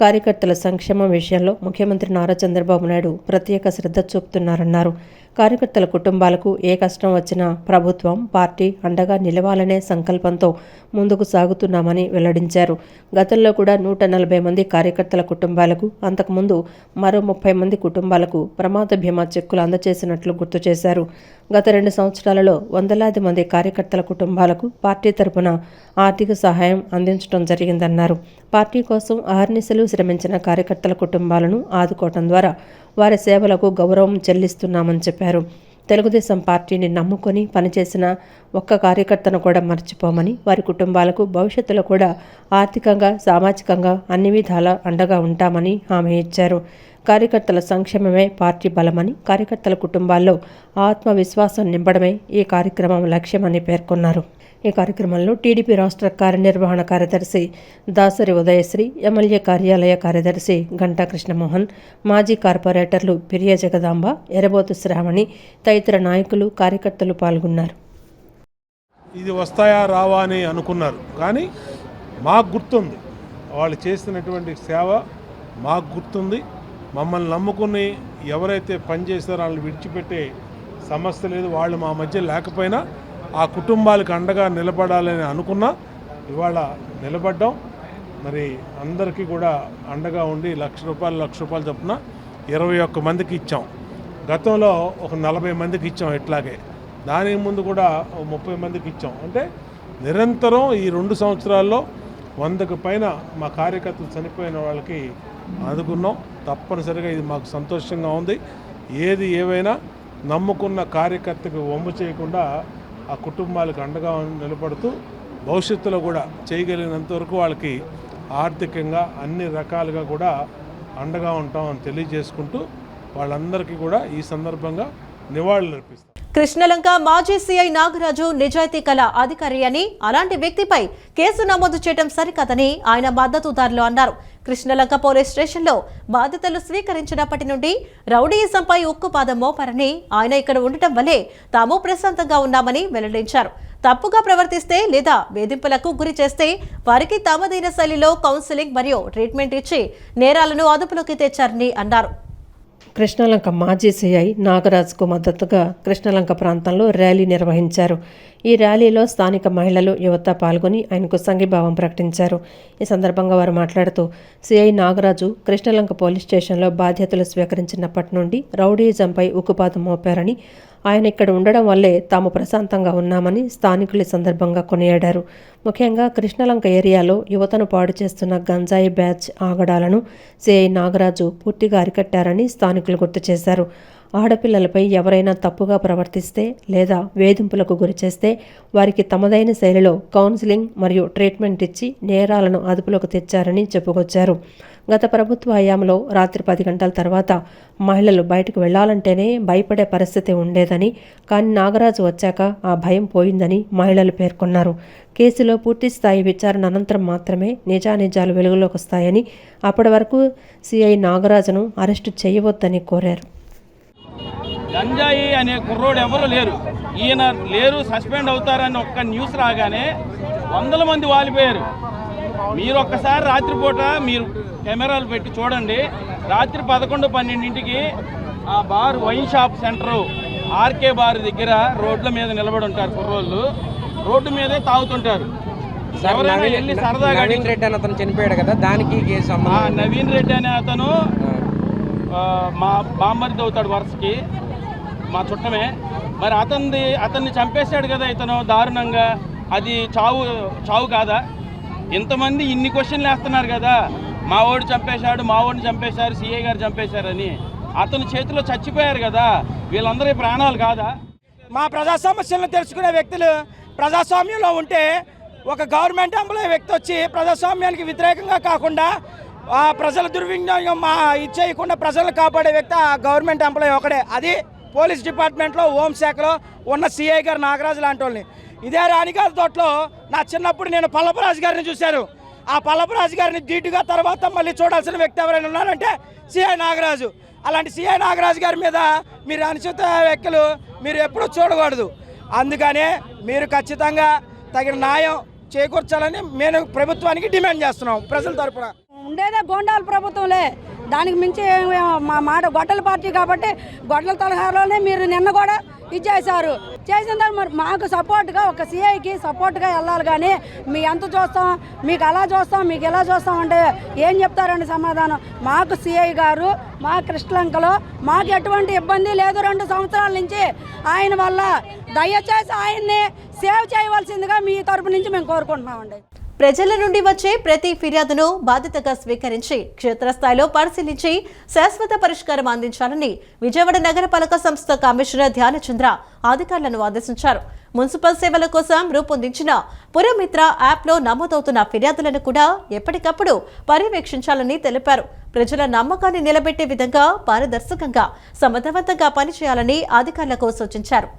Speaker 2: కార్యకర్తల సంక్షేమం విషయంలో ముఖ్యమంత్రి నారా చంద్రబాబు నాయుడు ప్రత్యేక శ్రద్ధ చూపుతున్నారన్నారు. కార్యకర్తల కుటుంబాలకు ఏ కష్టం వచ్చినా ప్రభుత్వం, పార్టీ అండగా నిలవాలనే సంకల్పంతో ముందుకు సాగుతున్నామని వెల్లడించారు. గతంలో కూడా 140 మంది కార్యకర్తల కుటుంబాలకు, అంతకుముందు మరో 30 మంది కుటుంబాలకు ప్రమాద బీమా చెక్కులు అందజేసినట్లు గుర్తు చేశారు. గత 2 సంవత్సరాలలో వందలాది మంది కార్యకర్తల కుటుంబాలకు పార్టీ తరపున ఆర్థిక సహాయం అందించడం జరిగిందన్నారు. పార్టీ కోసం అహర్నిశలు శ్రమించిన కార్యకర్తల కుటుంబాలను ఆదుకోవడం ద్వారా వారి సేవలకు గౌరవం చెల్లిస్తున్నామని చెప్పారు. తెలుగుదేశం పార్టీని నమ్ముకొని పనిచేసిన ఒక్క కార్యకర్తను కూడా మర్చిపోమని, వారి కుటుంబాలకు భవిష్యత్తులో కూడా ఆర్థికంగా, సామాజికంగా అన్ని విధాలా అండగా ఉంటామని హామీ ఇచ్చారు. కార్యకర్తల సంక్షేమమే పార్టీ బలమని, కార్యకర్తల కుటుంబాల్లో ఆత్మవిశ్వాసం నింపడమే ఈ కార్యక్రమం లక్ష్యమని పేర్కొన్నారు. ఈ కార్యక్రమంలో టీడీపీ రాష్ట్ర కార్యనిర్వహణ కార్యదర్శి దాసరి ఉదయశ్రీ, ఎమ్మెల్యే కార్యాలయ కార్యదర్శి గంటా కృష్ణమోహన్, మాజీ కార్పొరేటర్లు పిర్య జగదాంబ, ఎరబోతు శ్రావణి తదితర నాయకులు, కార్యకర్తలు పాల్గొన్నారు.
Speaker 10: ఇది వస్తాయా రావా అని అనుకున్నారు, కానీ మాకు గుర్తుంది వాళ్ళు చేసినటువంటి సేవ మాకు గుర్తుంది. మమ్మల్ని నమ్ముకుని ఎవరైతే పనిచేస్తారో వాళ్ళని విడిచిపెట్టే సమస్య లేదు. వాళ్ళు మా మధ్య లేకపోయినా ఆ కుటుంబాలకు అండగా నిలబడాలని అనుకున్నా ఇవాళ నిలబడ్డాం. మరి అందరికీ కూడా అండగా ఉండి ₹1,00,000 చొప్పున 21 మందికి ఇచ్చాం. గతంలో ఒక 40 మందికి ఇచ్చాం. ఇట్లాగే దానికి ముందు కూడా 30 మందికి ఇచ్చాం. అంటే నిరంతరం ఈ 2 సంవత్సరాల్లో 100కు పైన మా కార్యకర్తలు చనిపోయిన వాళ్ళకి ఆదుకున్నాం. తప్పనిసరిగా ఇది మాకు సంతోషంగా ఉంది. ఏది ఏవైనా నమ్ముకున్న కార్యకర్తకు వమ్ము చేయకుండా ఆ కుటుంబాలకు అండగా నిలబడుతూ భవిష్యత్తులో కూడా చేయగలిగినంత వరకు వాళ్ళకి ఆర్థికంగా అన్ని రకాలుగా కూడా అండగా ఉంటామని తెలియజేసుకుంటూ వాళ్ళందరికీ కూడా ఈ సందర్భంగా నివాళులు అర్పిస్తాం.
Speaker 1: కృష్ణలంక మాజీ సీఐ నాగరాజు నిజాయితీ కల అధికారి అని, అలాంటి వ్యక్తిపై కేసు నమోదు చేయడం సరికాదని ఆయన మద్దతుదారులు అన్నారు. కృష్ణలంక పోలీస్ స్టేషన్లో బాధ్యతలు స్వీకరించినప్పటి నుండి రౌడీయిజంపై ఉక్కుపాదం మోపారని, ఆయన ఇక్కడ ఉండటం వల్లే తాము ప్రశాంతంగా ఉన్నామని వెల్లడించారు. తప్పుగా ప్రవర్తిస్తే లేదా వేధింపులకు గురి చేస్తే వారికి తమదైన శైలిలో కౌన్సిలింగ్ మరియు ట్రీట్మెంట్ ఇచ్చి నేరాలను అదుపులోకి తెచ్చారని అన్నారు.
Speaker 2: కృష్ణలంక మాజీ సీఐ నాగరాజ్కు మద్దతుగా కృష్ణలంక ప్రాంతంలో ర్యాలీ నిర్వహించారు. ఈ ర్యాలీలో స్థానిక మహిళలు, యువత పాల్గొని ఆయనకు సంఘీభావం ప్రకటించారు. ఈ సందర్భంగా వారు మాట్లాడుతూ, సీఐ నాగరాజు కృష్ణలంక పోలీస్ స్టేషన్లో బాధ్యతలు స్వీకరించినప్పటి నుండి రౌడీయిజంపై ఉక్కుపాదం మోపారని, ఆయన ఇక్కడ ఉండడం వల్లే తాము ప్రశాంతంగా ఉన్నామని స్థానికులు ఈ సందర్భంగా కొనియాడారు. ముఖ్యంగా కృష్ణలంక ఏరియాలో యువతను పాడు చేస్తున్న గంజాయి బ్యాచ్ ఆగడాలను సీఐ నాగరాజు పూర్తిగా అరికట్టారని స్థానికులు గుర్తు చేశారు. ఆడపిల్లలపై ఎవరైనా తప్పుగా ప్రవర్తిస్తే లేదా వేధింపులకు గురిచేస్తే వారికి తమదైన శైలిలో కౌన్సిలింగ్ మరియు ట్రీట్మెంట్ ఇచ్చి నేరాలను అదుపులోకి తెచ్చారని చెప్పుకొచ్చారు. గత ప్రభుత్వ హయాంలో రాత్రి 10 గంటల తర్వాత మహిళలు బయటకు వెళ్లాలంటేనే భయపడే పరిస్థితి ఉండేదని, కానీ నాగరాజు వచ్చాక ఆ భయం పోయిందని మహిళలు పేర్కొన్నారు. కేసులో పూర్తిస్థాయి విచారణ అనంతరం మాత్రమే నిజానిజాలు వెలుగులోకి వస్తాయని, అప్పటి వరకు సీఐ నాగరాజును అరెస్టు చేయవద్దని కోరారు.
Speaker 11: గంజాయి అనే కుర్రోడు ఎవరు లేరు, ఈయన లేరు, సస్పెండ్ అవుతారని ఒక్క న్యూస్ రాగానే 100 మంది వాలిపోయారు. మీరు ఒక్కసారి రాత్రిపూట మీరు కెమెరాలు పెట్టి చూడండి. రాత్రి 11-12ంటికి ఆ bar wine shop centre RK bar దగ్గర రోడ్ల మీద నిలబడి ఉంటారు కుర్రోళ్ళు. రోడ్డు మీదే తాగుతుంటారు. ఎవరైనా వెళ్ళి సరదాగా
Speaker 12: నవీన్ రెడ్డి అని అతను చనిపోయాడు కదా, దానికి
Speaker 11: నవీన్ రెడ్డి అనే అతను మా బామ్మరిది అవుతాడు వరుసకి, మా చుట్టమే. మరి అతన్ని చంపేశాడు కదా ఇతను దారుణంగా. అది చావు కాదా? ఇంతమంది ఇన్ని క్వశ్చన్లు వేస్తున్నారు కదా, మా వాడు చంపేశాడు, మా వాడిని చంపేశారు, సిఐ గారు చంపేశారని. అతని చేతిలో చచ్చిపోయారు కదా, వీళ్ళందరి ప్రాణాలు కాదా?
Speaker 12: మా ప్రజా సమస్యలను తెలుసుకునే వ్యక్తులు ప్రజాస్వామ్యంలో ఉంటే ఒక గవర్నమెంట్ ఎంప్లాయీ వ్యక్తి వచ్చి ప్రజాస్వామ్యానికి వ్యతిరేకంగా కాకుండా ఆ ప్రజల దుర్వినియోగం ఇచ్చేయకుండా ప్రజలను కాపాడే వ్యక్తి ఆ గవర్నమెంట్ ఎంప్లాయీ ఒకడే. అది పోలీస్ డిపార్ట్మెంట్లో హోంశాఖలో ఉన్న సిఐ గారు నాగరాజు లాంటి వాళ్ళని. ఇదే రాణిగారి తోటలో నా చిన్నప్పుడు నేను పల్లపరాజు గారిని చూశాను. ఆ పల్లపరాజు గారిని ధీటుగా తర్వాత మళ్ళీ చూడాల్సిన వ్యక్తి ఎవరైనా ఉన్నారంటే సిఐ నాగరాజు. అలాంటి సిఐ నాగరాజు గారి మీద మీరు అనుచిత వ్యాఖ్యలు మీరు ఎప్పుడూ చూడకూడదు. అందుకనే మీరు ఖచ్చితంగా తగిన న్యాయం చేకూర్చాలని మేము ప్రభుత్వానికి డిమాండ్ చేస్తున్నాం. ప్రజల తరపున
Speaker 13: ఉండేదే గోండాల ప్రభుత్వంలే, దానికి మించి మా మాట గొడ్డల పార్టీ కాబట్టి గొడ్డల తలహారులోనే మీరు నిన్న కూడా ఇచ్చేశారు. చేసిన తర్వాత మరి మాకు సపోర్ట్గా ఒక సిఐకి సపోర్ట్గా వెళ్ళాలి. కానీ మీ ఎంత చూస్తాం, మీకు అలా చూస్తాం, మీకు ఎలా చూస్తాం అంటే ఏం చెప్తారండి సమాధానం? మాకు సిఐ గారు మా కృష్ణలంకలో మాకు ఎటువంటి ఇబ్బంది లేదు. 2 సంవత్సరాల నుంచి ఆయన వల్ల దయచేసి ఆయన్ని సేవ్ చేయవలసిందిగా మీ తరపు నుంచి మేము కోరుకుంటున్నామండి.
Speaker 1: ప్రజల నుండి వచ్చే ప్రతి ఫిర్యాదును బాధ్యతగా స్వీకరించి క్షేత్రస్థాయిలో పరిశీలించి శాశ్వత పరిష్కారం అందించాలని విజయవాడ నగరపాలక సంస్థ కమిషనర్ ధ్యానచంద్ర అధికారులను ఆదేశించారు. మున్సిపల్ సేవల కోసం రూపొందించిన పురమిత్ర యాప్లో నమోదవుతున్న ఫిర్యాదులను కూడా ఎప్పటికప్పుడు పర్యవేక్షించాలని తెలిపారు. ప్రజల నమ్మకాన్ని నిలబెట్టే విధంగా పారదర్శకంగా సమర్థవంతంగా పనిచేయాలని అధికారులకు సూచించారు.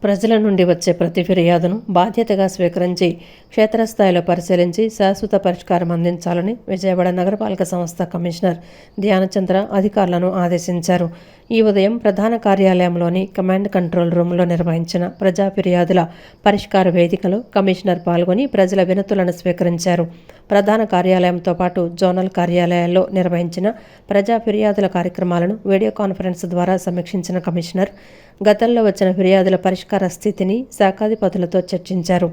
Speaker 2: ప్రజల నుండి వచ్చే ప్రతి ఫిర్యాదును బాధ్యతగా స్వీకరించి క్షేత్రస్థాయిలో పరిశీలించి శాశ్వత పరిష్కారం అందించాలని విజయవాడ నగరపాలక సంస్థ కమిషనర్ ధ్యానచంద్ర అధికారులను ఆదేశించారు. ఈ ఉదయం ప్రధాన కార్యాలయంలోని కమాండ్ కంట్రోల్ రూమ్లో నిర్వహించిన ప్రజా ఫిర్యాదుల పరిష్కార వేదికలో కమిషనర్ పాల్గొని ప్రజల వినతులను స్వీకరించారు. ప్రధాన కార్యాలయంతో పాటు జోనల్ కార్యాలయాల్లో నిర్వహించిన ప్రజా ఫిర్యాదుల కార్యక్రమాలను వీడియో కాన్ఫరెన్స్ ద్వారా సమీక్షించిన కమిషనర్ గతంలో వచ్చిన ఫిర్యాదుల పరిష్కార స్థితిని శాఖాధిపతులతో చర్చించారు.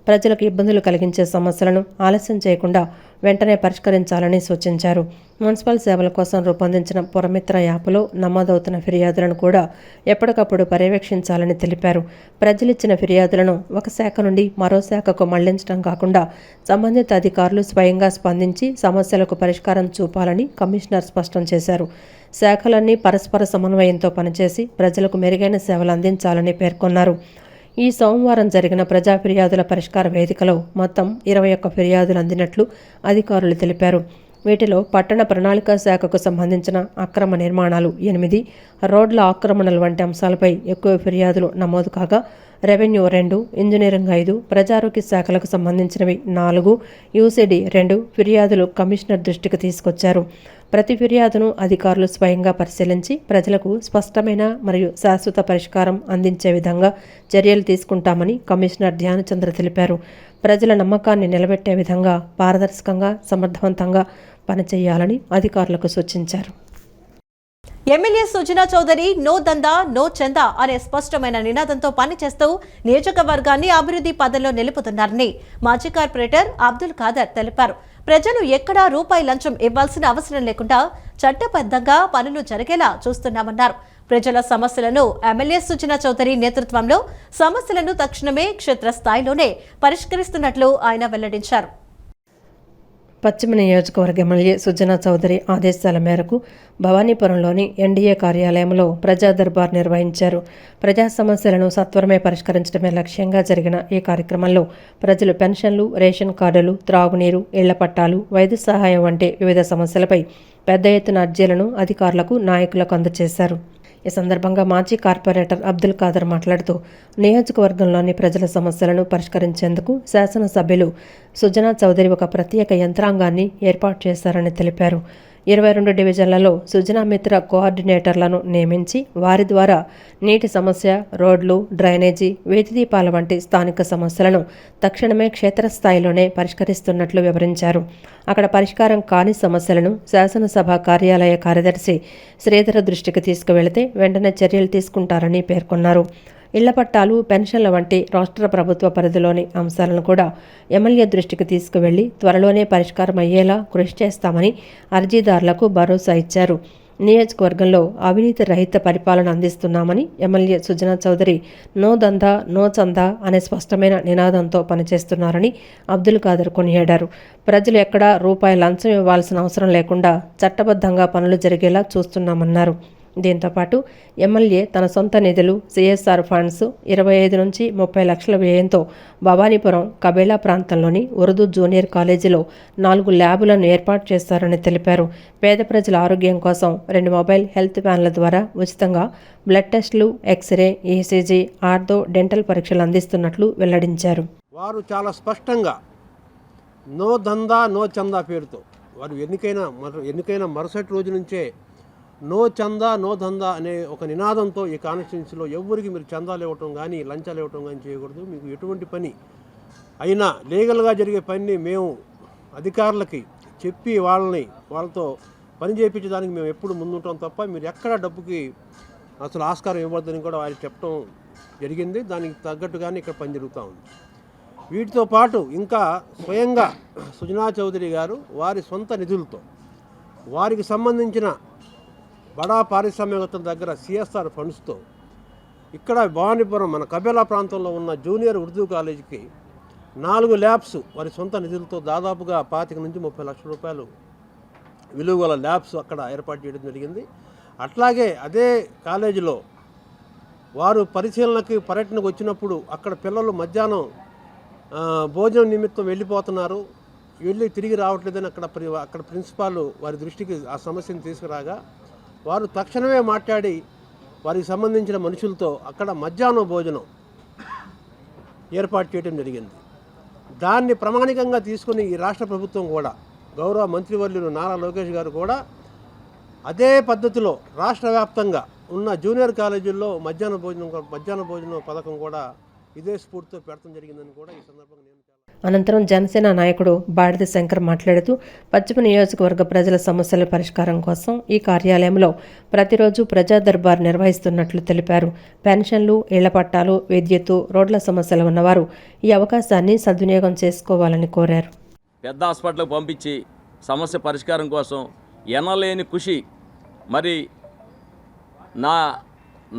Speaker 2: ప్రజలకు ఇబ్బందులు కలిగించే సమస్యలను ఆలస్యం చేయకుండా వెంటనే పరిష్కరించాలని సూచించారు. మున్సిపల్ సేవల కోసం రూపొందించిన పురమిత్ర యాప్లో నమోదవుతున్న ఫిర్యాదులను కూడా ఎప్పటికప్పుడు పర్యవేక్షించాలని తెలిపారు. ప్రజలిచ్చిన ఫిర్యాదులను ఒక శాఖ నుండి మరో శాఖకు మళ్లించడం కాకుండా సంబంధిత అధికారులు స్వయంగా స్పందించి సమస్యలకు పరిష్కారం చూపాలని కమిషనర్ స్పష్టం చేశారు. శాఖలన్నీ పరస్పర సమన్వయంతో పనిచేసి ప్రజలకు మెరుగైన సేవలు అందించాలని పేర్కొన్నారు. ఈ సోమవారం జరిగిన ప్రజా ఫిర్యాదుల పరిష్కార వేదికలో మొత్తం 21 ఫిర్యాదులు అందినట్లు అధికారులు తెలిపారు. వీటిలో పట్టణ ప్రణాళికా శాఖకు సంబంధించిన అక్రమ నిర్మాణాలు 8, రోడ్ల ఆక్రమణలు వంటి అంశాలపై ఎక్కువ ఫిర్యాదులు నమోదు కాగా రెవెన్యూ 2, ఇంజనీరింగ్ 5, ప్రజారోగ్య శాఖలకు సంబంధించినవి 4, యూసీడీ 2 ఫిర్యాదులు కమిషనర్ దృష్టికి తీసుకొచ్చారు. ప్రతి ఫిర్యాదును అధికారులు స్వయంగా పరిశీలించి ప్రజలకు స్పష్టమైన మరియు శాశ్వత పరిష్కారం అందించే విధంగా చర్యలు తీసుకుంటామని కమిషనర్ ధ్యానచంద్ర తెలిపారు. ప్రజల నమ్మకాన్ని నిలబెట్టే విధంగా పారదర్శకంగా సమర్థవంతంగా పనిచేయాలని అధికారులకు సూచించారు.
Speaker 1: ఎమ్మెల్యే సుజనా చౌదరి నో దందా నో చందా అనే స్పష్టమైన నినాదంతో పనిచేస్తూ నియోజకవర్గాన్ని అభివృద్ధి పదంలో నిలుపుతున్నారని మాజీ కార్పొరేటర్ అబ్దుల్ ఖాదర్ తెలిపారు. ప్రజలు ఎక్కడా రూపాయి లంచం ఇవ్వాల్సిన అవసరం లేకుండా చట్టబద్ధంగా పనులు జరిగేలా చూస్తున్నామన్నారు. ప్రజల సమస్యలను ఎమ్మెల్యే సుజనా చౌదరి నేతృత్వంలో సమస్యలను తక్షణమే క్షేత్రస్థాయిలోనే పరిష్కరిస్తున్నట్లు ఆయన వెల్లడించారు.
Speaker 2: పశ్చిమ నియోజకవర్గ ఎమ్మెల్యే సుజనా చౌదరి ఆదేశాల మేరకు భవానీపురంలోని ఎన్డీఏ కార్యాలయంలో ప్రజా దర్బార్ నిర్వహించారు. ప్రజా సమస్యలను సత్వరమే పరిష్కరించడమే లక్ష్యంగా జరిగిన ఈ కార్యక్రమంలో ప్రజలు పెన్షన్లు, రేషన్ కార్డులు, త్రాగునీరు, ఇళ్ల పట్టాలు, వైద్య సహాయం వంటి వివిధ సమస్యలపై పెద్ద ఎత్తున అర్జీలను అధికారులకు, నాయకులకు అందజేశారు. ఈ సందర్భంగా మాజీ కార్పొరేటర్ అబ్దుల్ ఖాదర్ మాట్లాడుతూ నియోజకవర్గంలోని ప్రజల సమస్యలను పరిష్కరించేందుకు శాసనసభ్యులు సుజనా చౌదరి ఒక ప్రత్యేక యంత్రాంగాన్ని ఏర్పాటు చేశారని తెలిపారు. 22 డివిజన్లలో సుజనా మిత్ర కోఆర్డినేటర్లను నియమించి వారి ద్వారా నీటి సమస్య, రోడ్లు, డ్రైనేజీ, వీధి దీపాల వంటి స్థానిక సమస్యలను తక్షణమే క్షేత్రస్థాయిలోనే పరిష్కరిస్తున్నట్లు వివరించారు. అక్కడ పరిష్కారం కాని సమస్యలను శాసనసభ కార్యాలయ కార్యదర్శి శ్రీధర దృష్టికి తీసుకువెళితే వెంటనే చర్యలు తీసుకుంటారని పేర్కొన్నారు. ఇళ్ల పట్టాలు, పెన్షన్ల వంటి రాష్ట్ర ప్రభుత్వ పరిధిలోని అంశాలను కూడా ఎమ్మెల్యే దృష్టికి తీసుకువెళ్లి త్వరలోనే పరిష్కారం అయ్యేలా కృషి చేస్తామని అర్జీదారులకు భరోసా ఇచ్చారు. నియోజకవర్గంలో అవినీతి రహిత పరిపాలన అందిస్తున్నామని ఎమ్మెల్యే సుజనా చౌదరి నో దందా నో చందా అనే స్పష్టమైన నినాదంతో పనిచేస్తున్నారని అబ్దుల్ ఖాదర్ కొనియాడారు. ప్రజలు ఎక్కడా రూపాయి లంచం ఇవ్వాల్సిన అవసరం లేకుండా చట్టబద్ధంగా పనులు జరిగేలా చూస్తున్నామన్నారు. దీంతోపాటు ఎమ్మెల్యే తన సొంత నిధులు సిఎస్ఆర్ ఫండ్స్ 25 నుంచి 30 లక్షల వ్యయంతో భవానీపురం కబేళా ప్రాంతంలోని ఉర్దూ జూనియర్ కాలేజీలో 4 ల్యాబులను ఏర్పాటు చేస్తారని తెలిపారు. పేద ప్రజల ఆరోగ్యం కోసం 2 మొబైల్ హెల్త్ వ్యాన్ల ద్వారా ఉచితంగా బ్లడ్ టెస్టులు, ఎక్స్రే, ఈసీజీ, ఆర్థో, డెంటల్ పరీక్షలు అందిస్తున్నట్లు వెల్లడించారు.
Speaker 14: వారు చాలా స్పష్టంగా నో దందా నో చందా పేరుతో వారు ఎన్నికైన మరుసటి రోజు నుంచే నో చందా నో దందా అనే ఒక నినాదంతో ఈ కాన్స్టిట్యున్సీలో ఎవరికి మీరు చందాలు ఇవ్వటం కానీ లంచాలు ఇవ్వటం కానీ చేయకూడదు. మీకు ఎటువంటి పని అయినా లీగల్గా జరిగే పనిని మేము అధికారులకి చెప్పి వాళ్ళతో పని చేయించడానికి మేము ఎప్పుడు ముందుంటాం తప్ప మీరు ఎక్కడ డబ్బుకి అసలు ఆస్కారం ఇవ్వద్దని కూడా వారికి చెప్పడం జరిగింది. దానికి తగ్గట్టుగానే ఇక్కడ పని జరుగుతూ ఉంది. వీటితో పాటు ఇంకా స్వయంగా సుజనా చౌదరి గారు వారి సొంత నిధులతో వారికి సంబంధించిన బడా పారిశ్రామికవేత్తల దగ్గర సిఎస్ఆర్ ఫండ్స్తో ఇక్కడ భవానీపురం మన కబేళా ప్రాంతంలో ఉన్న జూనియర్ ఉర్దూ కాలేజీకి 4 ల్యాబ్స్ వారి సొంత నిధులతో దాదాపుగా 25 నుంచి 30 లక్షల రూపాయలు విలువ గల ల్యాబ్స్ అక్కడ ఏర్పాటు చేయడం జరిగింది. అట్లాగే అదే కాలేజీలో వారు పరిశీలనకి పర్యటనకు వచ్చినప్పుడు అక్కడ పిల్లలు మధ్యాహ్నం భోజనం నిమిత్తం వెళ్ళిపోతున్నారు, వెళ్ళి తిరిగి రావట్లేదని అక్కడ ప్రిన్సిపాల్ వారి దృష్టికి ఆ సమస్యను తీసుకురాగా వారు తక్షణమే మాట్లాడి వారికి సంబంధించిన మనుషులతో అక్కడ మధ్యాహ్నం భోజనం ఏర్పాటు చేయడం జరిగింది. దాన్ని ప్రామాణికంగా తీసుకుని ఈ రాష్ట్ర ప్రభుత్వం కూడా గౌరవ మంత్రివర్యులు నారా లోకేష్ గారు కూడా అదే పద్ధతిలో రాష్ట్ర వ్యాప్తంగా ఉన్న జూనియర్ కాలేజీల్లో మధ్యాహ్న భోజనం పథకం కూడా ఇదే స్ఫూర్తితో పెడతం జరిగిందని కూడా ఈ సందర్భంగా నేను
Speaker 2: అనంతరం జనసేన నాయకుడు బాడిద శంకర్ మాట్లాడుతూ పశ్చిమ నియోజకవర్గ ప్రజల సమస్యల పరిష్కారం కోసం ఈ కార్యాలయంలో ప్రతిరోజు ప్రజా దర్బార్ నిర్వహిస్తున్నట్లు తెలిపారు. పెన్షన్లు, ఇళ్ల పట్టాలు, విద్యుత్తు, రోడ్ల సమస్యలు ఉన్నవారు ఈ అవకాశాన్ని సద్వినియోగం చేసుకోవాలని కోరారు.
Speaker 11: పెద్ద హాస్పిటల్కి పంపించి సమస్య పరిష్కారం కోసం ఎనలేని కృషి. మరి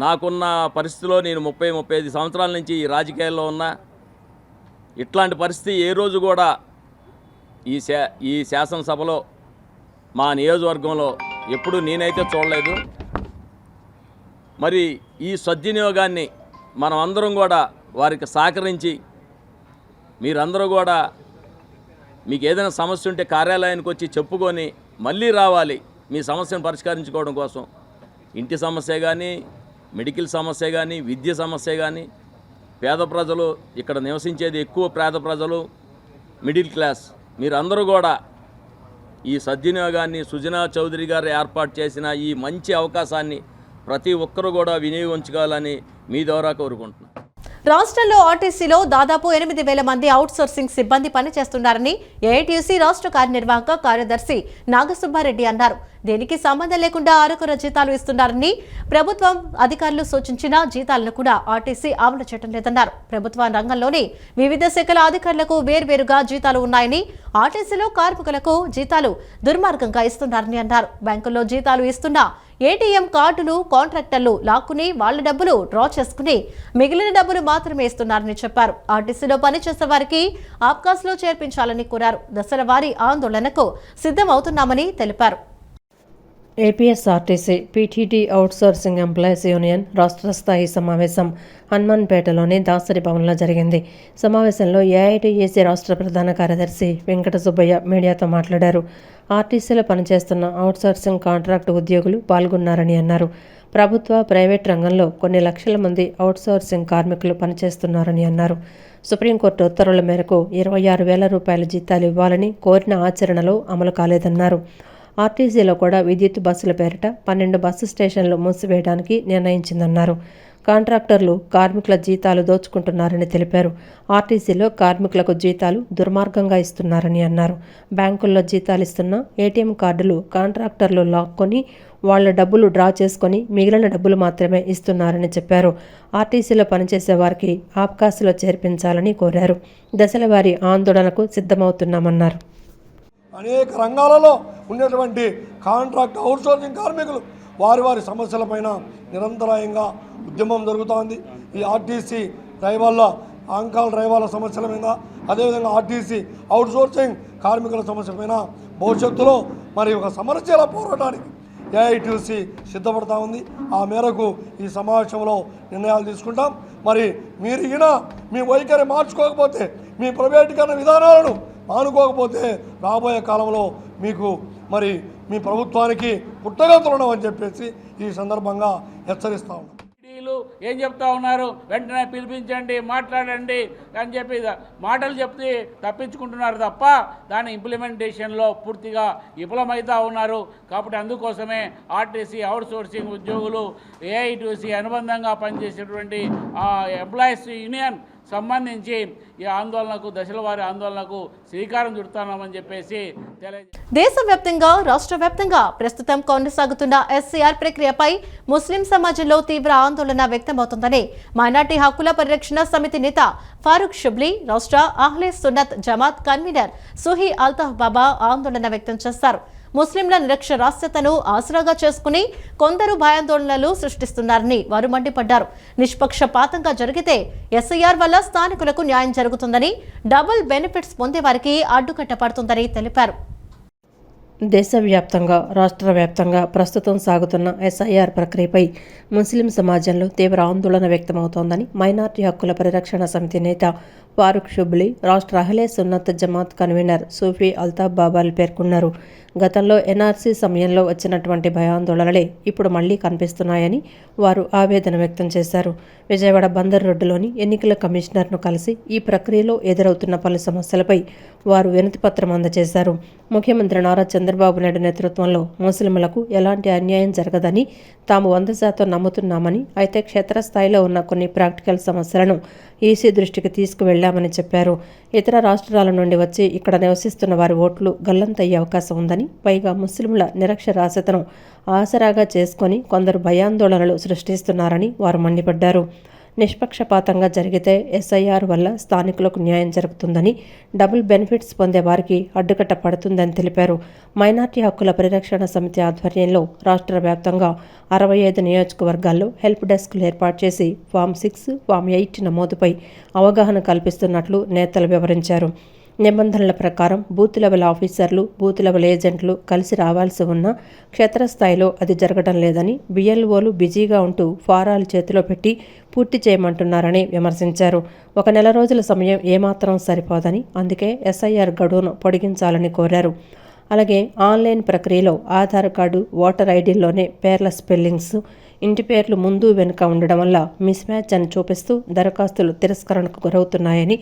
Speaker 11: నాకున్న పరిస్థితిలో నేను 30-35 సంవత్సరాల నుంచి ఈ రాజకీయాల్లో ఉన్నా. ఇట్లాంటి పరిస్థితి ఏ రోజు కూడా ఈ శాసనసభలో మా నియోజకవర్గంలో ఎప్పుడు నేనైతే చూడలేదు. మరి ఈ సద్వినియోగాన్ని మనం అందరం కూడా వారికి సహకరించి మీరందరూ కూడా మీకు ఏదైనా సమస్య ఉంటే కార్యాలయానికి వచ్చి చెప్పుకొని మళ్ళీ రావాలి మీ సమస్యను పరిష్కరించుకోవడం కోసం. ఇంటి సమస్య కానీ, మెడికల్ సమస్య కానీ, విద్య సమస్య కానీ, పేద ప్రజలు ఇక్కడ నివసించేది ఎక్కువ పేద ప్రజలు, మిడిల్ క్లాస్, మీరందరూ కూడా ఈ సద్వినియోగాన్ని సుజనా చౌదరి గారు ఏర్పాటు చేసిన ఈ మంచి అవకాశాన్ని ప్రతి ఒక్కరూ కూడా వినియోగించుకోవాలని మీ ద్వారా కోరుకుంటున్నాను.
Speaker 1: రాష్ట్రంలో ఆర్టీసీలో దాదాపు 8,000 మంది అవుట్సోర్సింగ్ సిబ్బంది పనిచేస్తున్నారని ఏఐటీయూసీ రాష్ట్ర కార్యనిర్వాహక కార్యదర్శి నాగసుబ్బారెడ్డి అన్నారు. దీనికి సంబంధం లేకుండా అరకొర జీతాలు ఇస్తున్నారని, ప్రభుత్వం అధికారులు సూచించిన జీతాలను కూడా ఆర్టీసీ అమలు చేయడం లేదన్నారు. ప్రభుత్వ రంగంలోని వివిధ శాఖల అధికారులకు వేర్వేరుగా జీతాలు ఉన్నాయని, ఆర్టీసీలో కార్మికులకు జీతాలు దుర్మార్గంగా ఇస్తున్నారని అన్నారు. బ్యాంకుల్లో జీతాలు ఇస్తున్నా ఏటీఎం కార్డులు కాంట్రాక్టర్లు లాక్కుని వాళ్ల డబ్బులు డ్రా చేసుకుని మిగిలిన డబ్బులు మాత్రమే ఇస్తున్నారని చెప్పారు. ఆర్టీసీలో పనిచేసే వారికి ఆబ్కాస్లో చేర్పించాలని కోరారు. దశల వారీ ఆందోళనకు సిద్ధమవుతున్నామని తెలిపారు.
Speaker 2: APSRTC PTD outsourcing employees union రాష్ట్ర స్థాయి సమావేశం హనుమాన్పేటలోని దాసరి భవన్లో జరిగింది. సమావేశంలో ఏఐటీయూసీ రాష్ట్ర ప్రధాన కార్యదర్శి వెంకట సుబ్బయ్య మీడియాతో మాట్లాడారు. ఆర్టీసీలో పనిచేస్తున్న అవుట్సోర్సింగ్ కాంట్రాక్టు ఉద్యోగులు పాల్గొన్నారని అన్నారు. ప్రభుత్వ, ప్రైవేట్ రంగంలో కొన్ని లక్షల మంది అవుట్సోర్సింగ్ కార్మికులు పనిచేస్తున్నారని అన్నారు. సుప్రీంకోర్టు ఉత్తర్వుల మేరకు 26,000 రూపాయల జీతాలు ఇవ్వాలని కోరిన ఆచరణలో అమలు కాలేదన్నారు. ఆర్టీసీలో కూడా విద్యుత్ బస్సుల పేరిట 12 బస్సు స్టేషన్లు మూసివేయడానికి నిర్ణయించిందన్నారు. కాంట్రాక్టర్లు కార్మికుల జీతాలు దోచుకుంటున్నారని తెలిపారు. ఆర్టీసీలో కార్మికులకు జీతాలు దుర్మార్గంగా ఇస్తున్నారని అన్నారు. బ్యాంకుల్లో జీతాలు ఇస్తున్న ఏటీఎం కార్డులు కాంట్రాక్టర్లు లాక్కొని వాళ్ల డబ్బులు డ్రా చేసుకొని మిగిలిన డబ్బులు మాత్రమే ఇస్తున్నారని చెప్పారు. ఆర్టీసీలో పనిచేసే వారికి ఆబ్కాస్లో చేర్పించాలని కోరారు. దశల వారీ ఆందోళనకు సిద్ధమవుతున్నామన్నారు.
Speaker 15: అనేక రంగాలలో ఉన్నటువంటి కాంట్రాక్ట్ అవుట్సోర్సింగ్ కార్మికులు వారి సమస్యలపైన నిరంతరాయంగా ఉద్యమం జరుగుతోంది. ఈ ఆర్టీసీ డ్రైవర్ల ఆంకాల్ డ్రైవర్ల సమస్యల మీద, అదేవిధంగా ఆర్టీసీ అవుట్సోర్సింగ్ కార్మికుల సమస్యల మీద భవిష్యత్తులో మరి ఒక సమరశీల పోరాటానికి ఏఐటీసీ సిద్ధపడతా ఉంది. ఆ మేరకు ఈ సమావేశంలో నిర్ణయాలు తీసుకుంటాం. మరి మీరు మీ వైఖరి మార్చుకోకపోతే, మీ ప్రైవేటీకరణ విధానాలను మానుకోకపోతే రాబోయే కాలంలో మీకు మరి మీ ప్రభుత్వానికి పుట్టగతులు అని చెప్పేసి ఈ సందర్భంగా హెచ్చరిస్తా ఉన్నాం.
Speaker 11: ఏం చెప్తా ఉన్నారు, వెంటనే పిలిపించండి, మాట్లాడండి అని చెప్పి మాటలు చెప్తే తప్పించుకుంటున్నారు తప్ప దాని ఇంప్లిమెంటేషన్లో పూర్తిగా విఫలమవుతూ ఉన్నారు. కాబట్టి అందుకోసమే ఆర్టీసీ అవుట్సోర్సింగ్ ఉద్యోగులు ఏఐటీసీ అనుబంధంగా పనిచేసేటువంటి ఎంప్లాయీస్ యూనియన్ సంబంధించి ఈ ఆందోళనకు దశలవారీ ఆందోళనకు శ్రీకారం చుడతామని చెప్పేసి
Speaker 1: దేశవ్యాప్తంగా రాష్ట్ర వ్యాప్తంగా ప్రస్తుతం కొనసాగుతున్న ఎస్సీఆర్ ప్రక్రియపై ముస్లిం సమాజంలో తీవ్ర ఆందోళన వ్యక్తమవుతోందని మైనార్టీ హక్కుల పరిరక్షణ సమితి నేత ఫారూక్ షుబ్లీ, రాష్ట్ర అహ్లే సున్నత్ జమాత్ కన్వీనర్ సుహీ అల్తాఫ్ బాబా ఆందోళన వ్యక్తం చేశారు. ముస్లింల నిరక్షరాస్యతను ఆసరాగా చేసుకుని కొందరు భయాందోళనలు సృష్టిస్తున్నారని వారు మండిపడ్డారు. నిష్పక్షపాతంగా జరిగితే ఎస్ఐఆర్ వల్ల స్థానికులకు న్యాయం జరుగుతుందని, డబుల్ బెనిఫిట్స్ పొందేవారికి అడ్డుకట్ట పడుతుందని తెలిపారు.
Speaker 2: దేశవ్యాప్తంగా రాష్ట్ర వ్యాప్తంగా ప్రస్తుతం సాగుతున్న ఎస్ఐఆర్ ప్రక్రియపై ముస్లిం సమాజంలో తీవ్ర ఆందోళన వ్యక్తమవుతోందని మైనార్టీ హక్కుల పరిరక్షణ సమితి నేత ఫారూక్ షుబ్లీ, రాష్ట్ర అహ్లే సున్నత్ జమాత్ కన్వీనర్ సూఫీ అల్తాఫ్ బాబాలు పేర్కొన్నారు. గతంలో ఎన్ఆర్సీ సమయంలో వచ్చినటువంటి భయాందోళనలే ఇప్పుడు మళ్లీ కనిపిస్తున్నాయని వారు ఆవేదన వ్యక్తం చేశారు. విజయవాడ బందర్ రోడ్డులోని ఎన్నికల కమిషనర్ను కలిసి ఈ ప్రక్రియలో ఎదురవుతున్న పలు సమస్యలపై వారు వినతిపత్రం అందజేశారు. ముఖ్యమంత్రి నారా చంద్రబాబు నాయుడు నేతృత్వంలో ముస్లింలకు ఎలాంటి అన్యాయం జరగదని తాము 100% నమ్ముతున్నామని, అయితే క్షేత్రస్థాయిలో ఉన్న కొన్ని ప్రాక్టికల్ సమస్యలను ఈసీ దృష్టికి తీసుకువెళ్లామని చెప్పారు. ఇతర రాష్ట్రాల నుండి వచ్చి ఇక్కడ నివసిస్తున్న వారి ఓట్లు గల్లంతయ్యే అవకాశం ఉందని, పైగా ముస్లింల నిరక్షరాస్యతను ఆసరాగా చేసుకొని కొందరు భయాందోళనలు సృష్టిస్తున్నారని వారు మండిపడ్డారు. నిష్పక్షపాతంగా జరిగితే ఎస్ఐఆర్ వల్ల స్థానికులకు న్యాయం జరుగుతుందని, డబుల్ బెనిఫిట్స్ పొందే వారికి అడ్డుకట్ట పడుతుందని తెలిపారు. మైనార్టీ హక్కుల పరిరక్షణ సమితి ఆధ్వర్యంలో రాష్ట్ర వ్యాప్తంగా 65 నియోజకవర్గాల్లో హెల్ప్ డెస్క్లు ఏర్పాటు చేసి ఫామ్ 6, ఫామ్ 8 నమోదుపై అవగాహన కల్పిస్తున్నట్లు నేతలు వివరించారు. నిబంధనల ప్రకారం బూత్ లెవెల్ ఆఫీసర్లు, బూత్ లెవెల్ ఏజెంట్లు కలిసి రావాల్సి ఉన్నా క్షేత్రస్థాయిలో అది జరగడం లేదని, బిఎల్ఓలు బిజీగా ఉంటూ ఫారాలు చేతిలో పెట్టి పూర్తి చేయమంటున్నారని విమర్శించారు. 1 నెల రోజుల సమయం ఏమాత్రం సరిపోదని, అందుకే ఎస్ఐఆర్ గడువును పొడిగించాలని కోరారు. అలాగే ఆన్లైన్ ప్రక్రియలో ఆధార్ కార్డు, ఓటర్ ఐడీల్లోనే పేర్ల స్పెల్లింగ్స్, ఇంటి పేర్లు ముందు వెనుక ఉండడం వల్ల మిస్ మ్యాచ్ అని చూపిస్తూ దరఖాస్తులు తిరస్కరణకు గురవుతున్నాయని,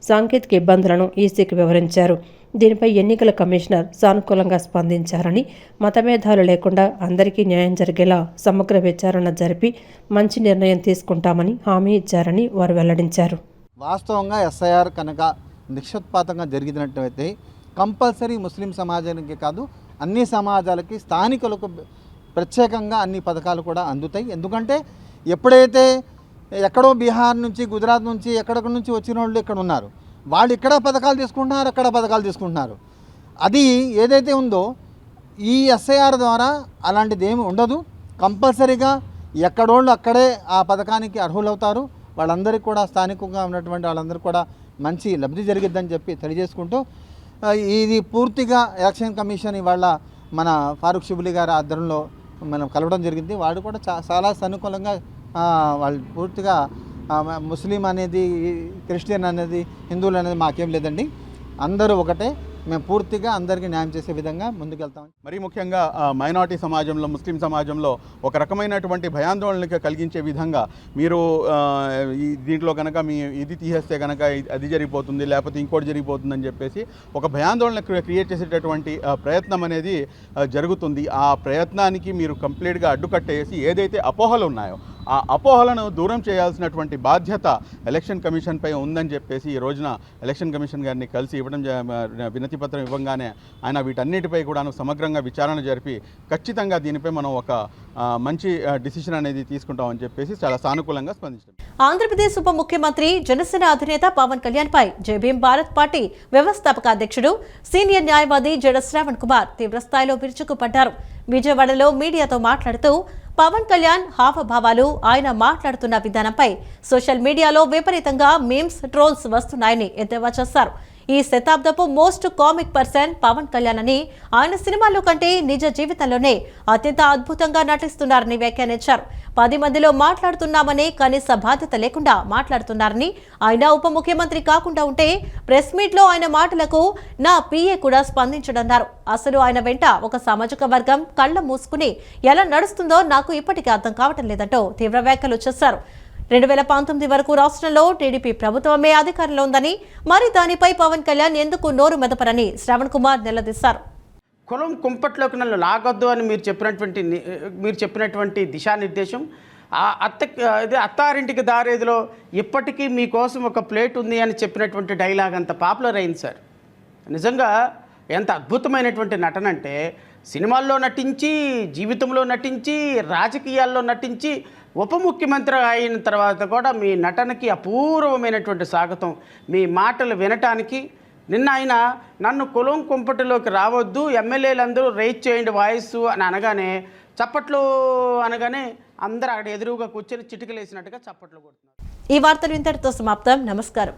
Speaker 2: సాంకేతిక ఇబ్బందులను ఈసీకి వివరించారు. దీనిపై ఎన్నికల కమిషనర్ సానుకూలంగా స్పందించారని, మతభేదాలు లేకుండా అందరికీ న్యాయం జరిగేలా సమగ్ర విచారణ జరిపి మంచి నిర్ణయం తీసుకుంటామని హామీ ఇచ్చారని వారు వెల్లడించారు.
Speaker 16: వాస్తవంగా ఎస్ఐఆర్ కనుక నిష్పక్షపాతంగా జరిగినట్టయితే కంపల్సరీ ముస్లిం సమాజానికి కాదు, అన్ని సమాజాలకి, స్థానికులకు ప్రత్యేకంగా అన్ని పథకాలు కూడా అందుతాయి. ఎందుకంటే ఎప్పుడైతే ఎక్కడో బీహార్ నుంచి, గుజరాత్ నుంచి, ఎక్కడెక్కడి నుంచి వచ్చిన వాళ్ళు ఇక్కడ ఉన్నారు, వాళ్ళు ఇక్కడ పథకాలు తీసుకుంటున్నారు, అక్కడ పథకాలు తీసుకుంటున్నారు. అది ఏదైతే ఉందో ఈ ఎస్ఐఆర్ ద్వారా అలాంటిది ఏమి ఉండదు. కంపల్సరీగా ఎక్కడోళ్ళు అక్కడే ఆ పథకానికి అర్హులవుతారు. వాళ్ళందరికీ కూడా స్థానికంగా ఉన్నటువంటి వాళ్ళందరూ కూడా మంచి లబ్ధి జరిగిద్దని చెప్పి తెలియజేసుకుంటూ, ఇది పూర్తిగా ఎలక్షన్ కమిషన్ ఇవాళ మన ఫారూక్ షుబ్లీ గారి ఆధ్వర్యంలో మనం కలవడం జరిగింది. వాడు కూడా చాలా సానుకూలంగా వాళ్ళు పూర్తిగా ముస్లిం అనేది, క్రిస్టియన్ అనేది, హిందువులు అనేది మాకేం లేదండి, అందరూ ఒకటే, మేము పూర్తిగా అందరికీ న్యాయం చేసే విధంగా ముందుకెళ్తాం.
Speaker 8: మరీ ముఖ్యంగా మైనారిటీ సమాజంలో, ముస్లిం సమాజంలో ఒక రకమైనటువంటి భయాందోళనకి కలిగించే విధంగా మీరు దీంట్లో కనుక మీ ఇది తీసేస్తే కనుక అది జరిగిపోతుంది, లేకపోతే ఇంకోటి జరిగిపోతుందని చెప్పేసి ఒక భయాందోళన క్రియేట్ చేసేటటువంటి ప్రయత్నం అనేది జరుగుతుంది. ఆ ప్రయత్నానికి మీరు కంప్లీట్గా అడ్డుకట్టేసి ఏదైతే అపోహలు ఉన్నాయో
Speaker 17: ఆ అపోహలను దూరం చేయాల్సినటువంటి బాధ్యత ఎలక్షన్ కమిషన్పై ఉందని చెప్పేసి ఈ రోజున ఎలక్షన్ కమిషన్ గారిని కలిసి ఇవ్వడం వినతి పత్రం ఇవ్వగానే ఆయన వీటన్నిటిపై కూడా సమగ్రంగా విచారణ జరిపి ఖచ్చితంగా దీనిపై మనం ఒక మంచి డిసిషన్ అనేది తీసుకుంటామని చెప్పేసి చాలా సానుకూలంగా స్పందించారు.
Speaker 1: ఆంధ్రప్రదేశ్ ఉప ముఖ్యమంత్రి జనసేన అధినేత పవన్ కళ్యాణ్ పై జై భీమ్ భారత్ పార్టీ వ్యవస్థాపక అధ్యక్షుడు సీనియర్ న్యాయవాది జడ శ్రావణ్ కుమార్ తీవ్రస్థాయిలో విరుచుకుపడ్డారు. విజయవాడలో మీడియాతో మాట్లాడుతూ పవన్ కళ్యాణ్ హావభావాలు, ఆయన మాట్లాడుతున్న విధానంపై సోషల్ మీడియాలో విపరీతంగా మీమ్స్, ట్రోల్స్ వస్తున్నాయని ఎద్దేవా చేశారు. ఈ శతాబ్దపు most comic person Pawan Kalyan అని, ఆయన సినిమాల్లో కంటే నిజ జీవితంలోనే అత్యంత అద్భుతంగా నటిస్తున్నారని వ్యాఖ్యానించారు. 10 మందిలో మాట్లాడుతున్నామని కనీస బాధ్యత లేకుండా మాట్లాడుతున్నారని, ఆయన ఉప ముఖ్యమంత్రి కాకుండా ఉంటే ప్రెస్ మీట్లో ఆయన మాటలకు నా పిఏ కూడా స్పందించడన్నారు. అసలు ఆయన వెంట ఒక సామాజిక వర్గం కళ్ళ మూసుకుని ఎలా నడుస్తుందో నాకు ఇప్పటికీ అర్థం కావటం లేదంటూ తీవ్ర వ్యాఖ్యలు చేశారు. 2019 వరకు రాష్ట్రంలో టీడీపీ ప్రభుత్వమే అధికారంలో ఉందని, మరి దానిపై పవన్ కళ్యాణ్ ఎందుకు నోరు మెదపరని శ్రవణ్ కుమార్ నిలదీశారు.
Speaker 18: కులం కుంపట్లోకి నన్ను లాగొద్దు అని మీరు చెప్పినటువంటి దిశానిర్దేశం అత్తారింటికి దారేదిలో ఇప్పటికీ మీకోసం ఒక ప్లేట్ ఉంది అని చెప్పినటువంటి డైలాగ్ అంత పాపులర్ అయింది సార్. నిజంగా ఎంత అద్భుతమైనటువంటి నటన అంటే, సినిమాల్లో నటించి, జీవితంలో నటించి, రాజకీయాల్లో నటించి, ఉప ముఖ్యమంత్రి అయిన తర్వాత కూడా మీ నటనకి అపూర్వమైనటువంటి స్వాగతం. మీ మాటలు వినటానికి నిన్న ఆయన నన్ను కులం కుంపటిలోకి రావద్దు, ఎమ్మెల్యేలందరూ రైజ్ చేయండి వాయిస్ అని అనగానే చప్పట్లు అనగానే అందరూ అక్కడ ఎదురుగా కూర్చొని చిటికలేసినట్టుగా చప్పట్లు కొడుతున్నారు.
Speaker 1: ఈ వార్తలు ఇంతటితో సమాప్తం. నమస్కారం.